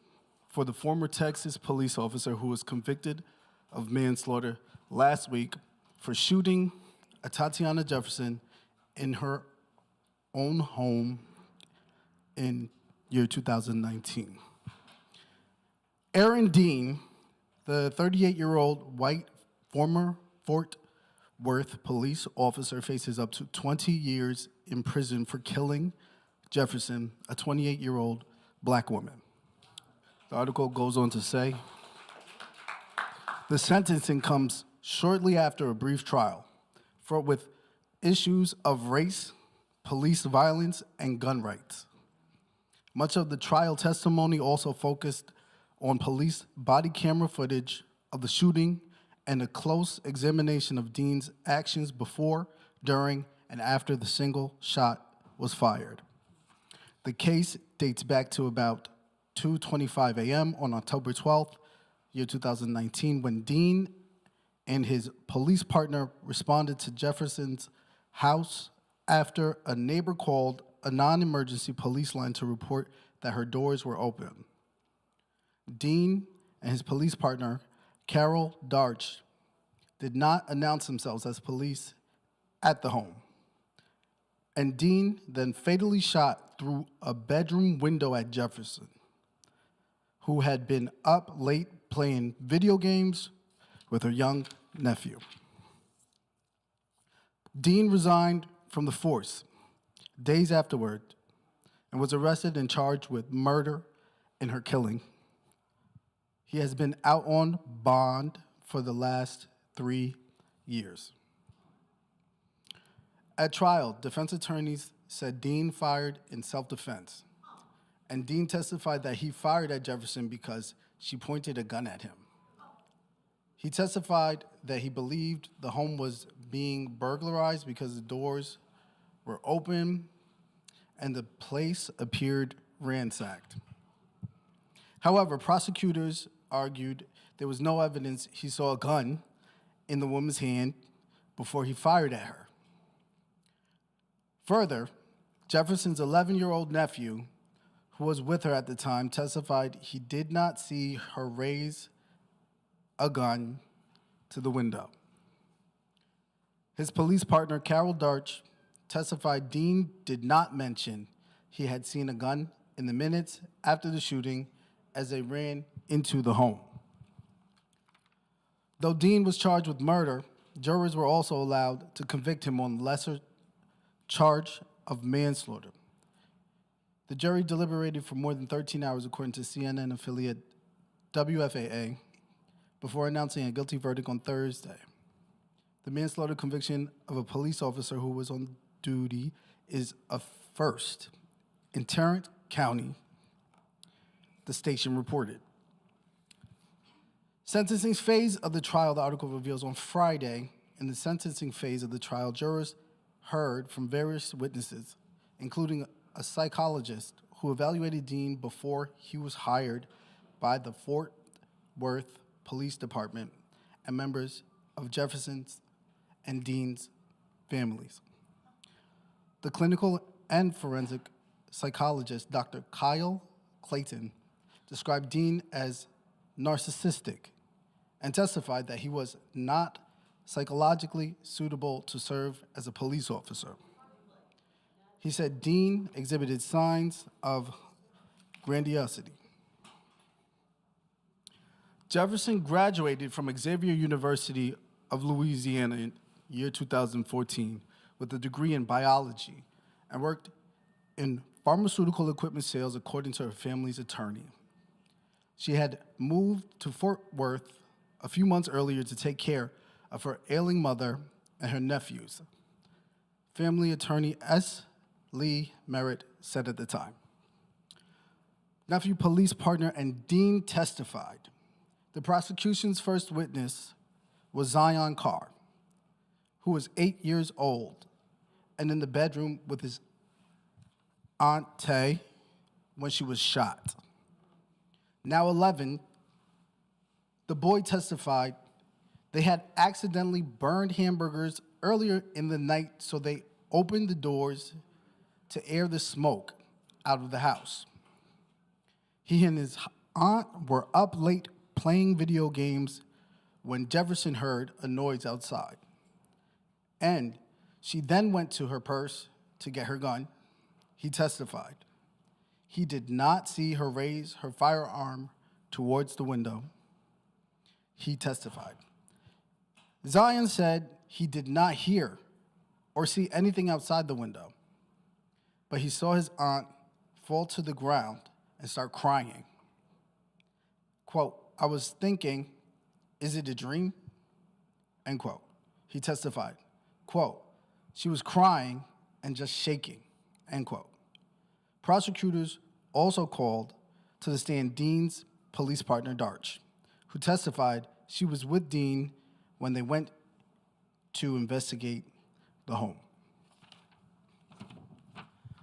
for the former Texas police officer who was convicted of manslaughter last week for shooting Tatiana Jefferson in her own home in year 2019. Aaron Dean, the 38-year-old white former Fort Worth police officer, faces up to 20 years in prison for killing Jefferson, a 28-year-old black woman. The article goes on to say, the sentencing comes shortly after a brief trial with issues of race, police violence, and gun rights. Much of the trial testimony also focused on police body camera footage of the shooting and a close examination of Dean's actions before, during, and after the single shot was fired. The case dates back to about 2:25 a.m. on October 12th, year 2019, when Dean and his police partner responded to Jefferson's house after a neighbor called a non-emergency police line to report that her doors were open. Dean and his police partner, Carol Darch, did not announce themselves as police at the home. And Dean then fatally shot through a bedroom window at Jefferson, who had been up late playing video games with her young nephew. Dean resigned from the force days afterward and was arrested and charged with murder in her killing. He has been out on bond for the last 3 years. At trial, defense attorneys said Dean fired in self-defense, and Dean testified that he fired at Jefferson because she pointed a gun at him. He testified that he believed the home was being burglarized because the doors were open and the place appeared ransacked. However, prosecutors argued there was no evidence he saw a gun in the woman's hand before he fired at her. Further, Jefferson's 11-year-old nephew, who was with her at the time, testified he did not see her raise a gun to the window. His police partner, Carol Darch, testified Dean did not mention he had seen a gun in the minutes after the shooting as they ran into the home. Though Dean was charged with murder, jurors were also allowed to convict him on lesser charge of manslaughter. The jury deliberated for more than 13 hours, according to CNN affiliate WFAA, before announcing a guilty verdict on Thursday. The manslaughter conviction of a police officer who was on duty is a first in Tarrant County, the station reported. Sentencing phase of the trial, the article reveals, on Friday, in the sentencing phase of the trial, jurors heard from various witnesses, including a psychologist who evaluated Dean before he was hired by the Fort Worth Police Department, and members of Jefferson's and Dean's families. The clinical and forensic psychologist, Dr. Kyle Clayton, described Dean as narcissistic and testified that he was not psychologically suitable to serve as a police officer. He said Dean exhibited signs of grandiosity. Jefferson graduated from Xavier University of Louisiana in year 2014 with a degree in biology and worked in pharmaceutical equipment sales, according to her family's attorney. She had moved to Fort Worth a few months earlier to take care of her ailing mother and her nephews. Family attorney S. Lee Merritt said at the time. Nephew police partner and Dean testified. The prosecution's first witness was Zion Carr, who was 8 years old and in the bedroom with his Aunt Tay when she was shot. Now 11, the boy testified they had accidentally burned hamburgers earlier in the night, so they opened the doors to air the smoke out of the house. He and his aunt were up late playing video games when Jefferson heard a noise outside. And she then went to her purse to get her gun. He testified. He did not see her raise her firearm towards the window. He testified. Zion said he did not hear or see anything outside the window, but he saw his aunt fall to the ground and start crying. Quote, "I was thinking, is it a dream?" End quote. He testified. Quote, "She was crying and just shaking." End quote. Prosecutors also called to the stand Dean's police partner, Darch, who testified she was with Dean when they went to investigate the home.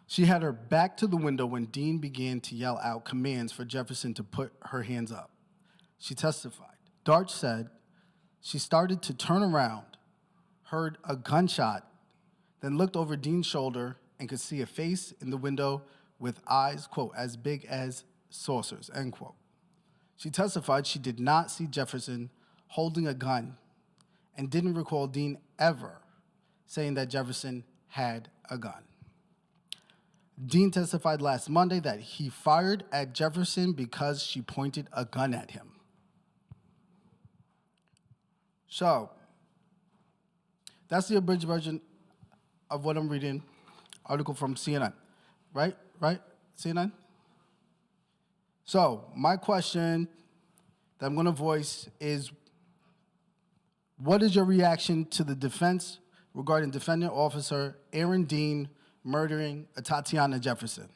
She had her back to the window when Dean began to yell out commands for Jefferson to put her hands up. She testified. Darch said she started to turn around, heard a gunshot, then looked over Dean's shoulder and could see a face in the window with eyes, quote, as big as saucers, end quote. She testified she did not see Jefferson holding a gun and didn't recall Dean ever saying that Jefferson had a gun. Dean testified last Monday that he fired at Jefferson because she pointed a gun at him. So, that's the abridged version of what I'm reading, article from CNN. Right? CNN? So, my question that I'm going to voice is, what is your reaction to the defense regarding defendant officer Aaron Dean murdering Tatiana Jefferson?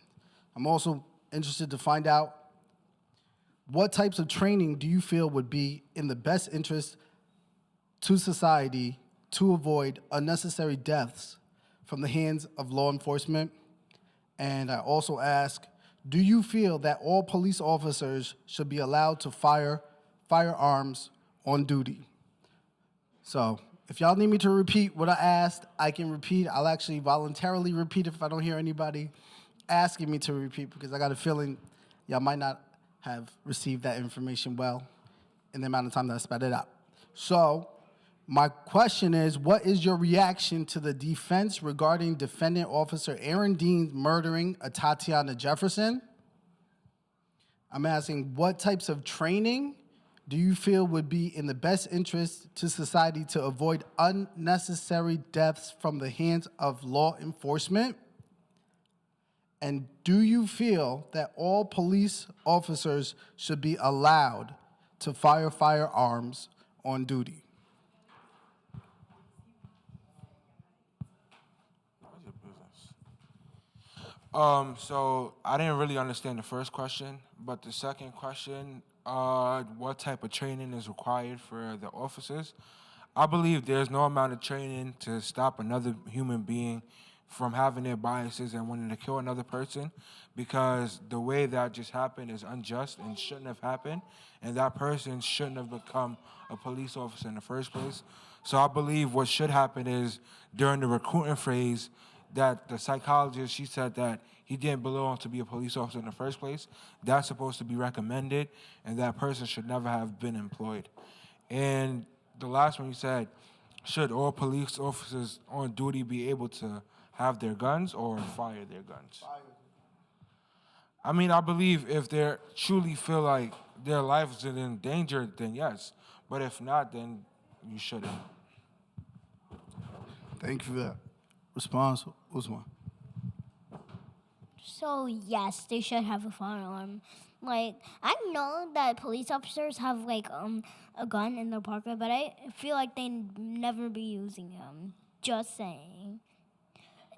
I'm also interested to find out, what types of training do you feel would be in the best interest to society to avoid unnecessary deaths from the hands of law enforcement? And I also ask, do you feel that all police officers should be allowed to fire firearms on duty? So if y'all need me to repeat what I asked, I can repeat. I'll actually voluntarily repeat if I don't hear anybody asking me to repeat, because I got a feeling y'all might not have received that information well in the amount of time that I spat it out. So my question is, what is your reaction to the defense regarding defendant officer Aaron Dean murdering Tatiana Jefferson? I'm asking, what types of training do you feel would be in the best interest to society to avoid unnecessary deaths from the hands of law enforcement? And do you feel that all police officers should be allowed to fire firearms on duty? So I didn't really understand the first question, but the second question, what type of training is required for the officers? I believe there's no amount of training to stop another human being from having their biases and wanting to kill another person, because the way that just happened is unjust and shouldn't have happened, and that person shouldn't have become a police officer in the first place. So I believe what should happen is, during the recruiting phase, that the psychologist, she said that he didn't belong to be a police officer in the first place. That's supposed to be recommended, and that person should never have been employed. And the last one you said, should all police officers on duty be able to have their guns or fire their guns? I mean, I believe if they truly feel like their life is in danger, then yes. But if not, then you shouldn't. Thank you for that response, Usman. So yes, they should have a firearm. Like, I know that police officers have like a gun in their pocket, but I feel like they never be using them. Just saying.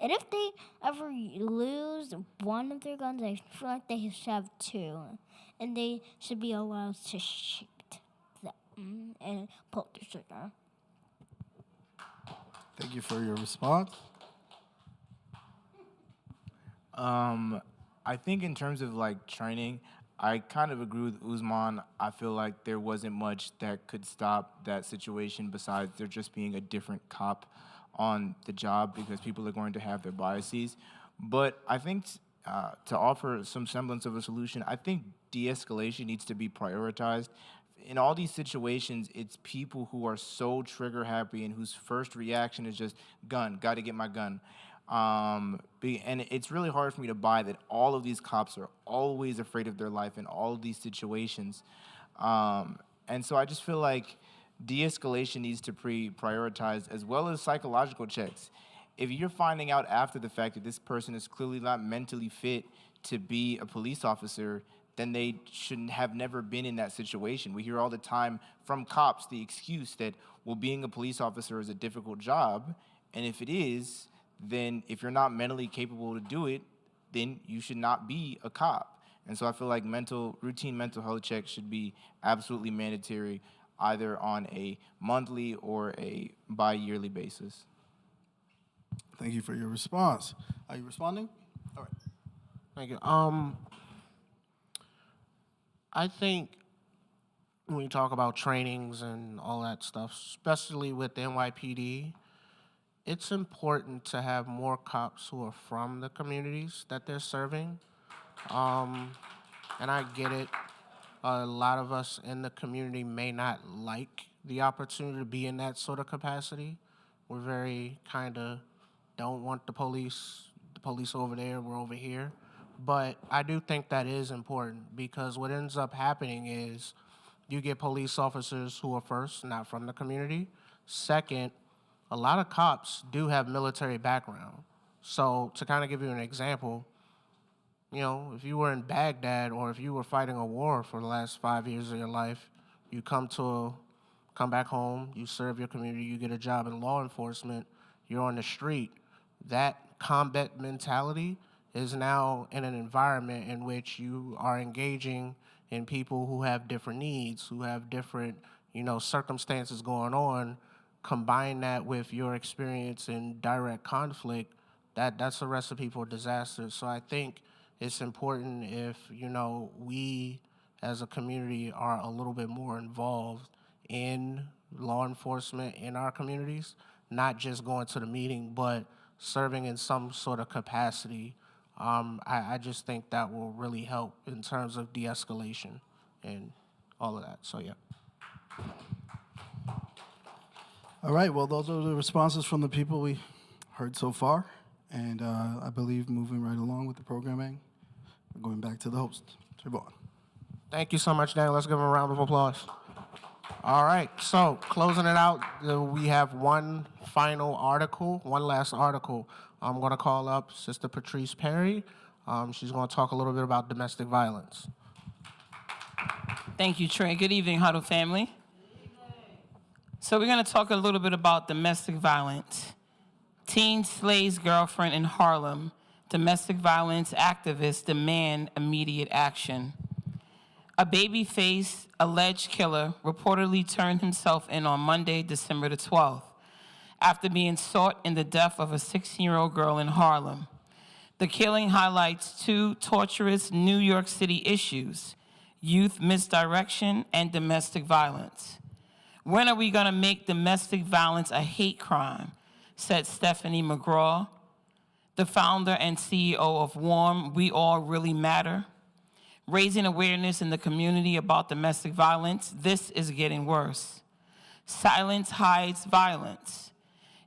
And if they ever lose one of their guns, I feel like they should have two, and they should be allowed to shoot them and pull the trigger. Thank you for your response. I think in terms of like training, I kind of agree with Usman. I feel like there wasn't much that could stop that situation besides there just being a different cop on the job, because people are going to have their biases. But I think to offer some semblance of a solution, I think de-escalation needs to be prioritized. In all these situations, it's people who are so trigger happy and whose first reaction is just gun, got to get my gun. And it's really hard for me to buy that all of these cops are always afraid of their life in all of these situations. And so I just feel like de-escalation needs to be prioritized, as well as psychological checks. If you're finding out after the fact that this person is clearly not mentally fit to be a police officer, then they shouldn't have never been in that situation. We hear all the time from cops the excuse that, well, being a police officer is a difficult job, and if it is, then if you're not mentally capable to do it, then you should not be a cop. And so I feel like routine mental health checks should be absolutely mandatory, either on a monthly or a bi-yearly basis. Thank you for your response. Are you responding? All right. Thank you. I think when we talk about trainings and all that stuff, especially with the NYPD, it's important to have more cops who are from the communities that they're serving. And I get it. A lot of us in the community may not like the opportunity to be in that sort of capacity. We're very kind of don't want the police over there, we're over here. But I do think that is important because what ends up happening is you get police officers who are first, not from the community. Second, a lot of cops do have military background. So to kind of give you an example, you know, if you were in Baghdad or if you were fighting a war for the last 5 years of your life, you come back home, you serve your community, you get a job in law enforcement, you're on the street. That combat mentality is now in an environment in which you are engaging in people who have different needs, who have different, circumstances going on. Combine that with your experience in direct conflict, that's a recipe for disaster. So I think it's important if, we as a community are a little bit more involved in law enforcement in our communities, not just going to the meeting, but serving in some sort of capacity. I just think that will really help in terms of de-escalation and all of that. So, yeah. All right, well, those are the responses from the people we heard so far. And I believe moving right along with the programming, we're going back to the host, Trevon. Thank you so much, Dan. Let's give him a round of applause. All right, so closing it out, we have one last article. I'm going to call up Sister Patrice Perry. She's going to talk a little bit about domestic violence. Thank you, Trey. Good evening, Huddle family. So we're going to talk a little bit about domestic violence. Teen slays girlfriend in Harlem. Domestic violence activists demand immediate action. A baby-faced alleged killer reportedly turned himself in on Monday, December the 12th, after being sought in the death of a 16-year-old girl in Harlem. The killing highlights two torturous New York City issues: youth misdirection and domestic violence. When are we going to make domestic violence a hate crime? Said Stephanie McGraw, the founder and CEO of WARM, We All Really Matter. Raising awareness in the community about domestic violence, this is getting worse. Silence hides violence.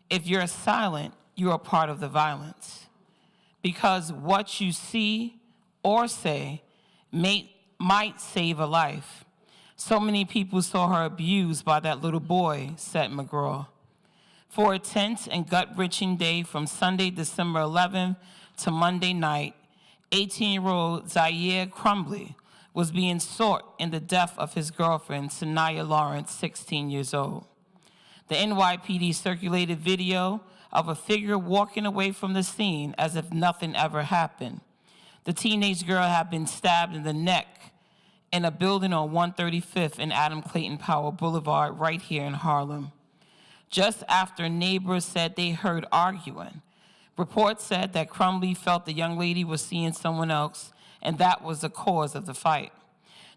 If you're silent, you are part of the violence. Because what you see or say might save a life. So many people saw her abused by that little boy, said McGraw. For a tense and gut-wrenching day from Sunday, December 11th to Monday night, 18-year-old Zaire Crumbly was being sought in the death of his girlfriend, Sanaya Lawrence, 16 years old. The NYPD circulated video of a figure walking away from the scene as if nothing ever happened. The teenage girl had been stabbed in the neck in a building on 135th and Adam Clayton Powell Boulevard right here in Harlem. Just after neighbors said they heard arguing, reports said that Crumbly felt the young lady was seeing someone else, and that was the cause of the fight.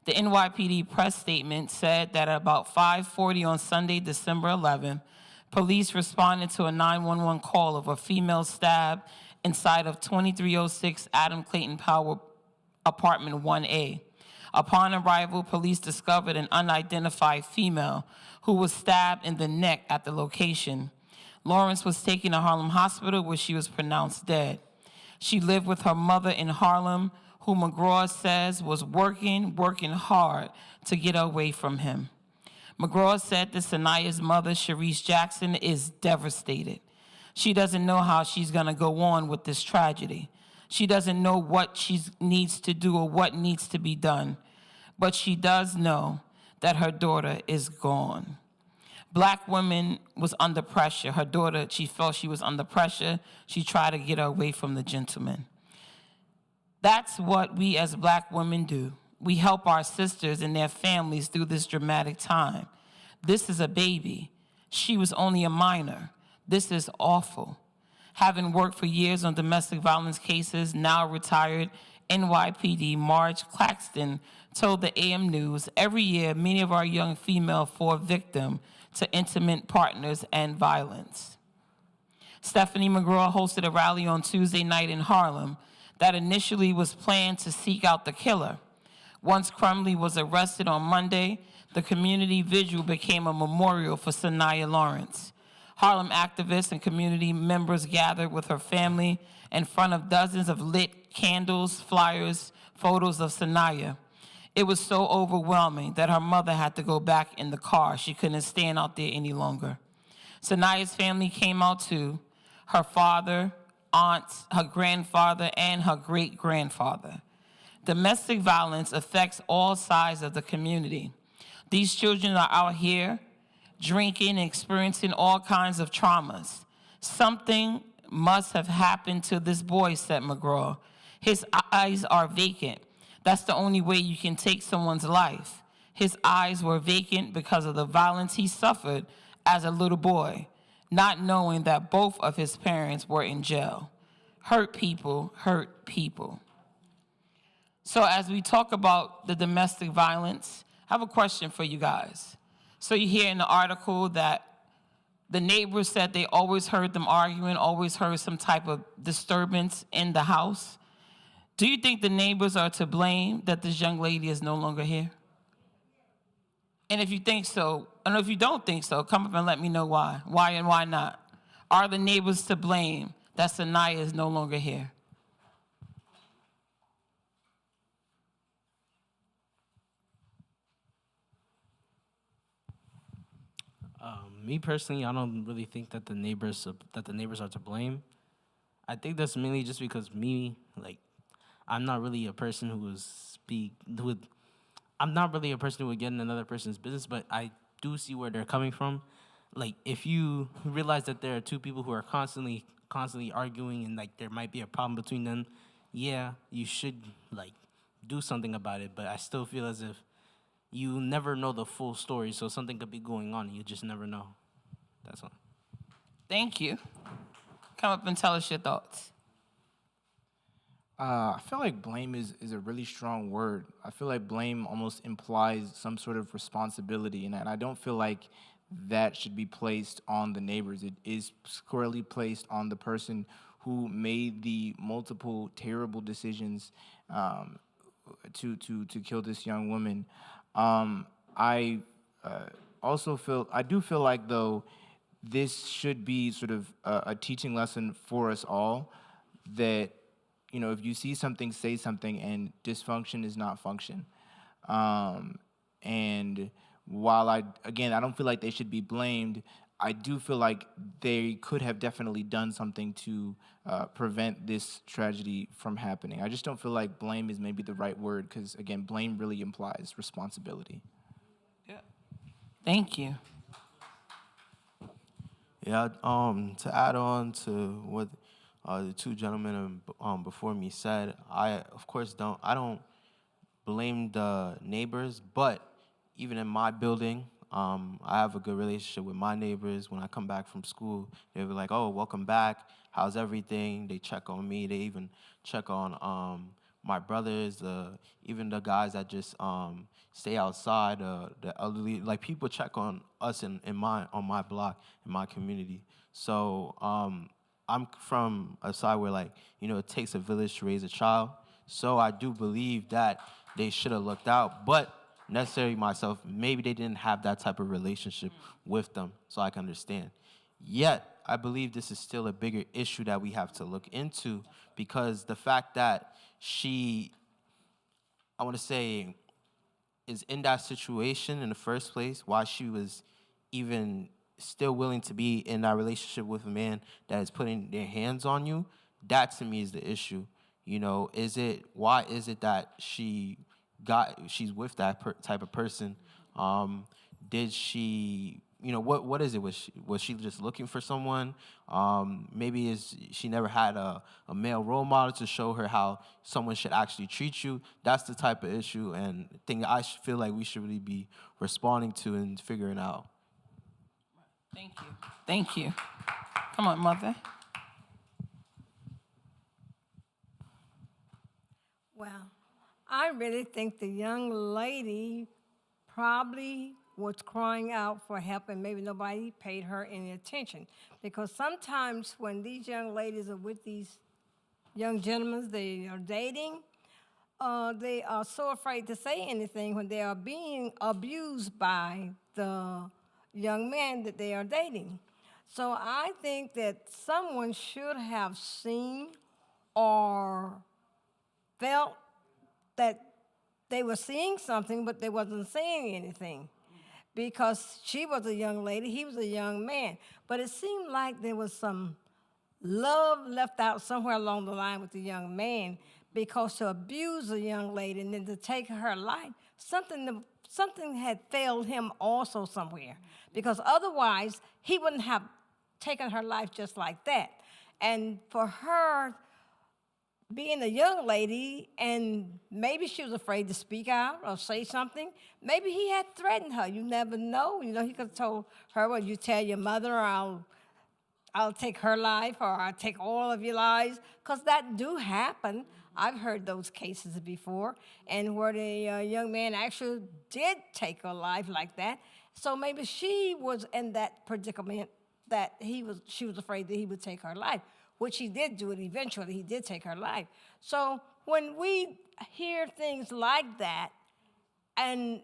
The NYPD press statement said that at about 5:40 on Sunday, December 11th, police responded to a 911 call of a female stabbed inside of 2306 Adam Clayton Powell Apartment 1A. Upon arrival, police discovered an unidentified female who was stabbed in the neck at the location. Lawrence was taken to Harlem Hospital where she was pronounced dead. She lived with her mother in Harlem, who McGraw says was working hard to get away from him. McGraw said that Sanaya's mother, Sharice Jackson, is devastated. She doesn't know how she's gonna go on with this tragedy. She doesn't know what she needs to do or what needs to be done, but she does know that her daughter is gone. Black woman was under pressure. Her daughter, she felt she was under pressure. She tried to get her away from the gentleman. That's what we as Black women do. We help our sisters and their families through this dramatic time. This is a baby. She was only a minor. This is awful. Having worked for years on domestic violence cases, now retired NYPD Marge Claxton told the AM News, every year many of our young female fall victim to intimate partners and violence. Stephanie McGraw hosted a rally on Tuesday night in Harlem. that initially was planned to seek out the killer. Once Crumley was arrested on Monday, the community vigil became a memorial for Sanaya Lawrence. Harlem activists and community members gathered with her family in front of dozens of lit candles, flyers, photos of Sanaya. It was so overwhelming that her mother had to go back in the car. She couldn't stand out there any longer. Sanaya's family came out too. Her father, aunts, her grandfather, and her great-grandfather. Domestic violence affects all sides of the community. These children are out here drinking and experiencing all kinds of traumas. Something must have happened to this boy, said McGraw. His eyes are vacant. That's the only way you can take someone's life. His eyes were vacant because of the violence he suffered as a little boy, not knowing that both of his parents were in jail. Hurt people hurt people. So as we talk about the domestic violence, I have a question for you guys. So you hear in the article that the neighbors said they always heard them arguing, always heard some type of disturbance in the house. Do you think the neighbors are to blame that this young lady is no longer here? And if you think so, and if you don't think so, come up and let me know why. Why and why not? Are the neighbors to blame that Sanaya is no longer here? Me personally, I don't really think that the neighbors are to blame. I think that's mainly just because I'm not really a person I'm not really a person who would get in another person's business, but I do see where they're coming from. Like, if you realize that there are two people who are constantly arguing and there might be a problem between them, yeah, you should do something about it. But I still feel as if you never know the full story, so something could be going on and you just never know. That's all. Thank you. Come up and tell us your thoughts. I feel like blame is a really strong word. I feel like blame almost implies some sort of responsibility, and I don't feel like that should be placed on the neighbors. It is squarely placed on the person who made the multiple terrible decisions to kill this young woman. I do feel like, though, this should be sort of a teaching lesson for us all, that if you see something, say something, and dysfunction is not function. And while I don't feel like they should be blamed, I do feel like they could have definitely done something to prevent this tragedy from happening. I just don't feel like blame is maybe the right word, because, again, blame really implies responsibility. Yeah. Thank you. Yeah, to add on to what the two gentlemen before me said, I don't blame the neighbors, but even in my building, I have a good relationship with my neighbors. When I come back from school, they'll be like, "Oh, welcome back. How's everything?" They check on me. They even check on my brothers, even the guys that just stay outside, the elderly. Like, people check on us on my block, in my community. So I'm from a side where, it takes a village to raise a child. So I do believe that they should have looked out, but necessarily myself, maybe they didn't have that type of relationship with them, so I can understand. Yet, I believe this is still a bigger issue that we have to look into, because the fact that she, I want to say, is in that situation in the first place, why she was even still willing to be in that relationship with a man that is putting their hands on you, that to me is the issue. Why is it that she's with that type of person? Did she, what is it? Was she just looking for someone? Maybe she never had a male role model to show her how someone should actually treat you. That's the type of issue and thing I feel like we should really be responding to and figuring out. Thank you. Thank you. Come on, mother. Well, I really think the young lady probably was crying out for help, and maybe nobody paid her any attention. Because sometimes when these young ladies are with these young gentlemen they are dating, they are so afraid to say anything when they are being abused by the young man that they are dating. So I think that someone should have seen or felt that they were seeing something, but they wasn't saying anything. Because she was a young lady, he was a young man. But it seemed like there was some love left out somewhere along the line with the young man, because to abuse a young lady and then to take her life, something had failed him also somewhere. Because otherwise, he wouldn't have taken her life just like that. And for her being a young lady, and maybe she was afraid to speak out or say something. Maybe he had threatened her. You never know. You know, he could have told her, well, you tell your mother, or I'll take her life, or I'll take all of your lives, because that do happen. I've heard those cases before, and where the young man actually did take her life like that. So maybe she was in that predicament that she was afraid that he would take her life, which he did do it eventually. He did take her life. So when we hear things like that, and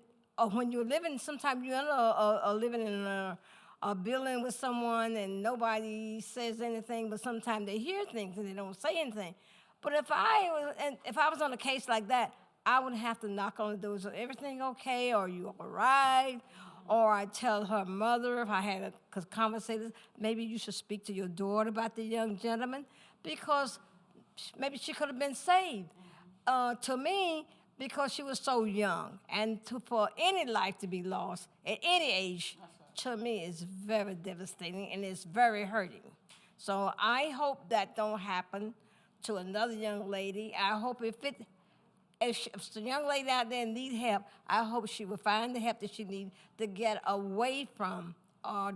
when you're living, sometimes you're living in a building with someone and nobody says anything, but sometimes they hear things and they don't say anything. But if I was on a case like that, I would have to knock on the door. Is everything okay? Are you all right? Or I tell her mother, if I had a conversation, maybe you should speak to your daughter about the young gentleman, because maybe she could have been saved. To me, because she was so young, and for any life to be lost at any age, to me, is very devastating and it's very hurting. So I hope that don't happen to another young lady. I hope if the young lady out there need help, I hope she will find the help that she needs to get away from a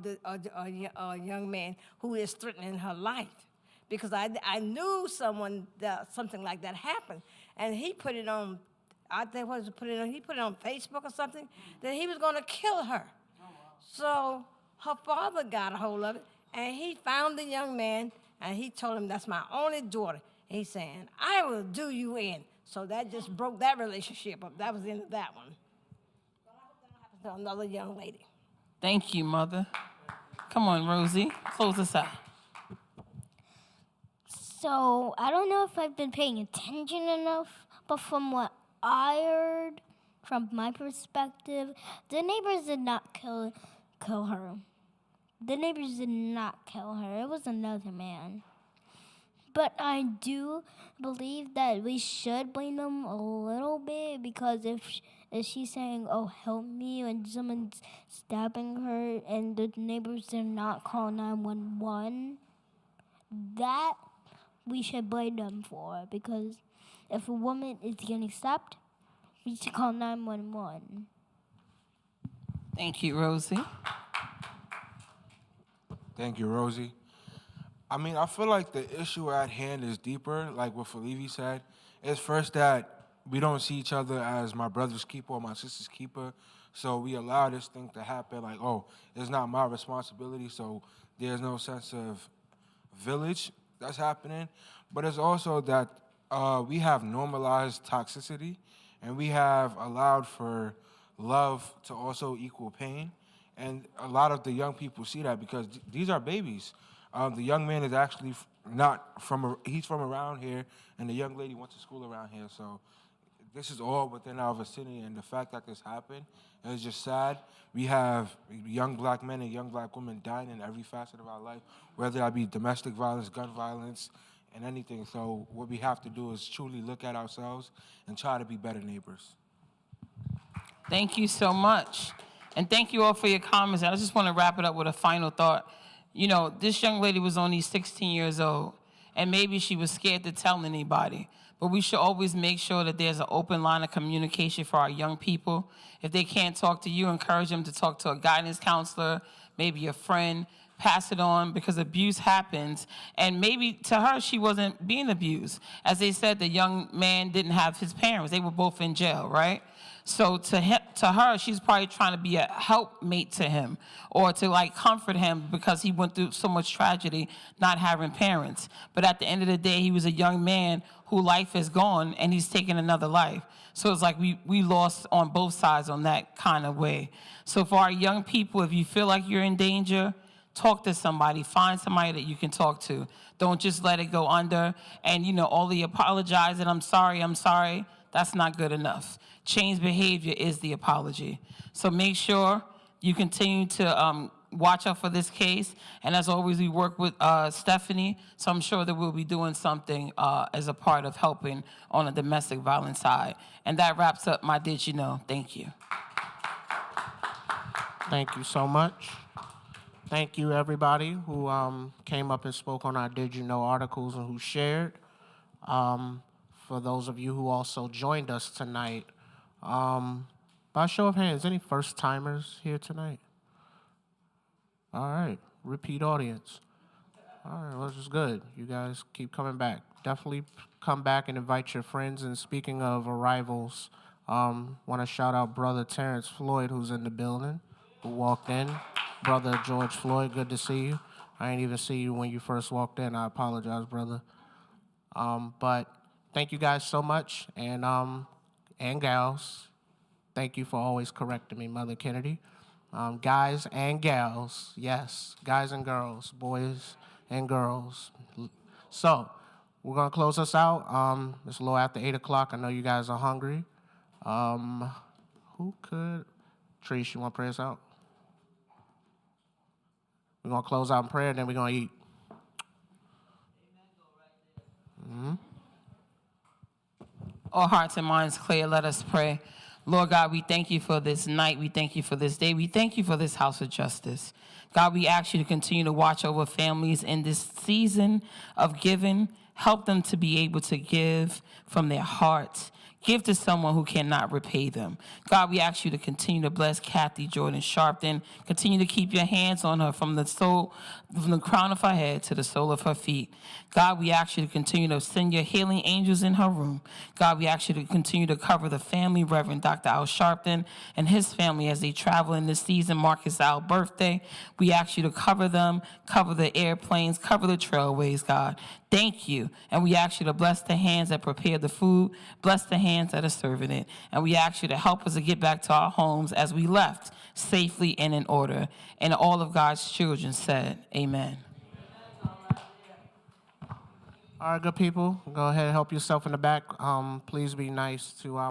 young man who is threatening her life. Because I knew something like that happened, and he put it on. I think he put it on Facebook or something, that he was going to kill her. So her father got a hold of it, and he found the young man, and he told him, "That's my only daughter." And he's saying, "I will do you in." So that just broke that relationship up. That was the end of that one. But I hope that don't happen to another young lady. Thank you, Mother. Come on, Rosie, close us out. So I don't know if I've been paying attention enough, but from what I heard, from my perspective, the neighbors did not kill her. The neighbors did not kill her. It was another man. But I do believe that we should blame them a little bit, because if she's saying, "Oh, help me," and someone's stabbing her, and the neighbors did not call 911, that we should blame them for. Because if a woman is getting stabbed, we should call 911. Thank you, Rosie. Thank you, Rosie. I mean, I feel like the issue at hand is deeper, like what Felivi said. It's first that we don't see each other as my brother's keeper or my sister's keeper, so we allow this thing to happen like, oh, it's not my responsibility, so there's no sense of village that's happening. But it's also that we have normalized toxicity, and we have allowed for love to also equal pain. And a lot of the young people see that because these are babies. The young man is actually he's from around here, and the young lady went to school around here. So this is all within our vicinity, and the fact that this happened is just sad. We have young black men and young black women dying in every facet of our life, whether that be domestic violence, gun violence, and anything. So what we have to do is truly look at ourselves and try to be better neighbors. Thank you so much. And thank you all for your comments. I just want to wrap it up with a final thought. You know, this young lady was only 16 years old, and maybe she was scared to tell anybody. But we should always make sure that there's an open line of communication for our young people. If they can't talk to you, encourage them to talk to a guidance counselor, maybe a friend. pass it on because abuse happens. And maybe to her, she wasn't being abused. As they said, the young man didn't have his parents. They were both in jail, right? So to her, she's probably trying to be a helpmate to him or to like comfort him because he went through so much tragedy not having parents. But at the end of the day, he was a young man whose life is gone and he's taking another life. So it's like we lost on both sides on that kind of way. So for our young people, if you feel like you're in danger, talk to somebody. Find somebody that you can talk to. Don't just let it go under. And, you know, all the apologizing, I'm sorry, that's not good enough. Change behavior is the apology. So make sure you continue to watch out for this case. And as always, we work with Stephanie, so I'm sure that we'll be doing something as a part of helping on the domestic violence side. And that wraps up my Did You Know? Thank you. Thank you so much. Thank you, everybody who came up and spoke on our Did You Know articles and who shared. For those of you who also joined us tonight, by show of hands, any first-timers here tonight? All right, repeat audience. All right, well, this is good. You guys keep coming back. Definitely come back and invite your friends. And speaking of arrivals, want to shout out Brother Terrence Floyd, who's in the building, who walked in. Brother George Floyd, good to see you. I didn't even see you when you first walked in. I apologize, brother. But thank you guys so much, and gals. Thank you for always correcting me, Mother Kennedy. Guys and gals, yes, guys and girls, boys and girls. So we're gonna close us out. It's a little after 8 o'clock. I know you guys are hungry. Who could? Trish, you want to pray us out? We're gonna close out in prayer, and then we're gonna eat. Mm-hmm. All hearts and minds clear, let us pray. Lord God, we thank you for this night. We thank you for this day. We thank you for this house of justice. God, we ask you to continue to watch over families in this season of giving. Help them to be able to give from their hearts. Give to someone who cannot repay them. God, we ask you to continue to bless Kathy Jordan Sharpton. Continue to keep your hands on her from the crown of her head to the sole of her feet. God, we ask you to continue to send your healing angels in her room. God, we ask you to continue to cover the family, Reverend Dr. Al Sharpton and his family as they travel in this season. Marcus Al's birthday. We ask you to cover them, cover the airplanes, cover the trailways, God. Thank you. And we ask you to bless the hands that prepare the food, bless the hands that are serving it. And we ask you to help us to get back to our homes as we left, safely and in order. And all of God's children said, amen. All right, good people. Go ahead and help yourself in the back. Please be nice to our